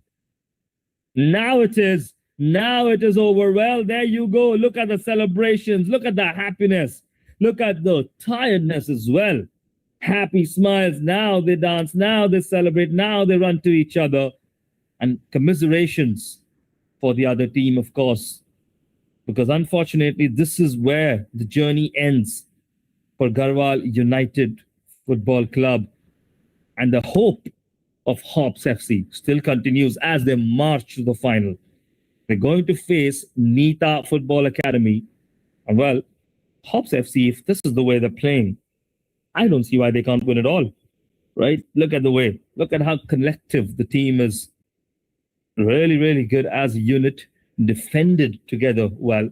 Now it is. Now it is over. Well, there you go. Look at the celebrations. Look at the happiness. Look at the tiredness as well. Happy smiles. Now they dance. Now they celebrate. Now they run to each other. And commiserations for the other team, of course. Because unfortunately, this is where the journey ends for Garhwal United Football Club. And the hope of HOPS FC still continues as they march to the final. They're going to face Nita Football Academy. And well, HOPS FC, if this is the way they're playing, I don't see why they can't win it all, right? Look at the way. Look at how collective the team is. Really, really good as a unit, defended together well.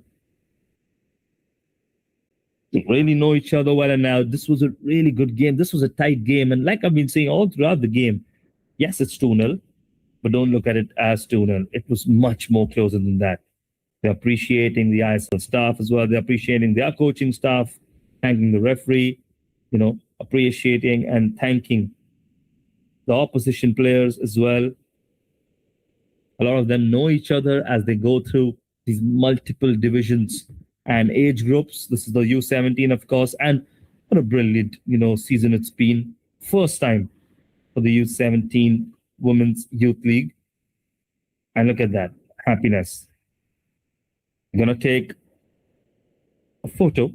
They really know each other well. And now this was a really good game. This was a tight game. And like I've been saying all throughout the game, yes, it's 2-0, but don't look at it as 2-0. It was much more closer than that. They're appreciating the ISL staff as well. They're appreciating their coaching staff, thanking the referee, appreciating and thanking the opposition players as well. A lot of them know each other as they go through these multiple divisions and age groups. This is the U-17, of course, and what a brilliant, season it's been. First time for the U-17 Women's Youth League. And look at that, happiness. I'm going to take a photo.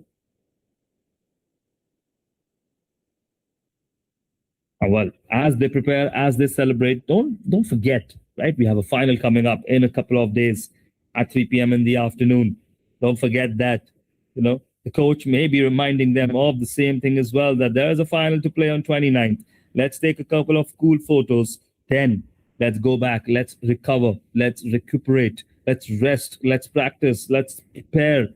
And well, as they prepare, as they celebrate, don't forget, right? We have a final coming up in a couple of days at 3 p.m. in the afternoon. Don't forget that, the coach may be reminding them of the same thing as well, that there is a final to play on 29th. Let's take a couple of cool photos. Then let's go back. Let's recover. Let's recuperate. Let's rest. Let's practice. Let's prepare.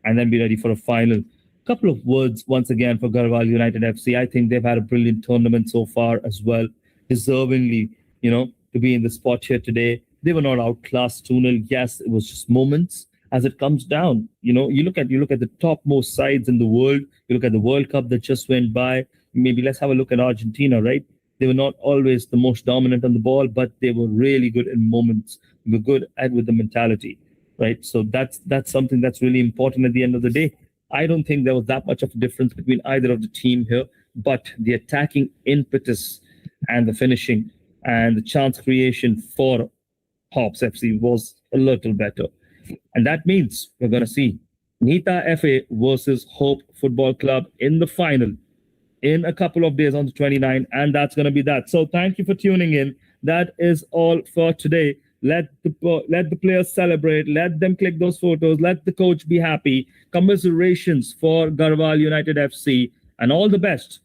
And then be ready for a final. Couple of words once again for Garhwal United FC. I think they've had a brilliant tournament so far as well. Deservingly, to be in the spot here today. They were not outclassed 2-0. Yes, it was just moments as it comes down. You look at the topmost sides in the world. You look at the World Cup that just went by. Maybe let's have a look at Argentina, right? They were not always the most dominant on the ball, but they were really good in moments. They were good with the mentality, right? So that's something that's really important at the end of the day. I don't think there was that much of a difference between either of the team here, but the attacking impetus and the finishing and the chance creation for HOPS FC was a little better. And that means we're going to see Nita FA versus Hope Football Club in the final in a couple of days on the 29th, and that's going to be that. So thank you for tuning in. That is all for today. Let the players celebrate. Let them click those photos. Let the coach be happy. Commiserations for Garhwal United FC, and all the best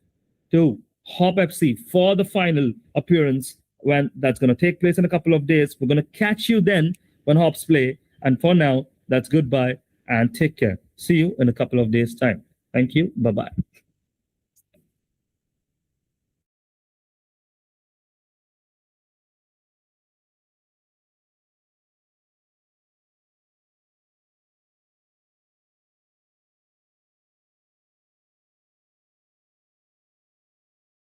to HOP FC for the final appearance when that's going to take place in a couple of days. We're going to catch you then when HOPs play. And for now, that's goodbye and take care. See you in a couple of days' time. Thank you. Bye-bye.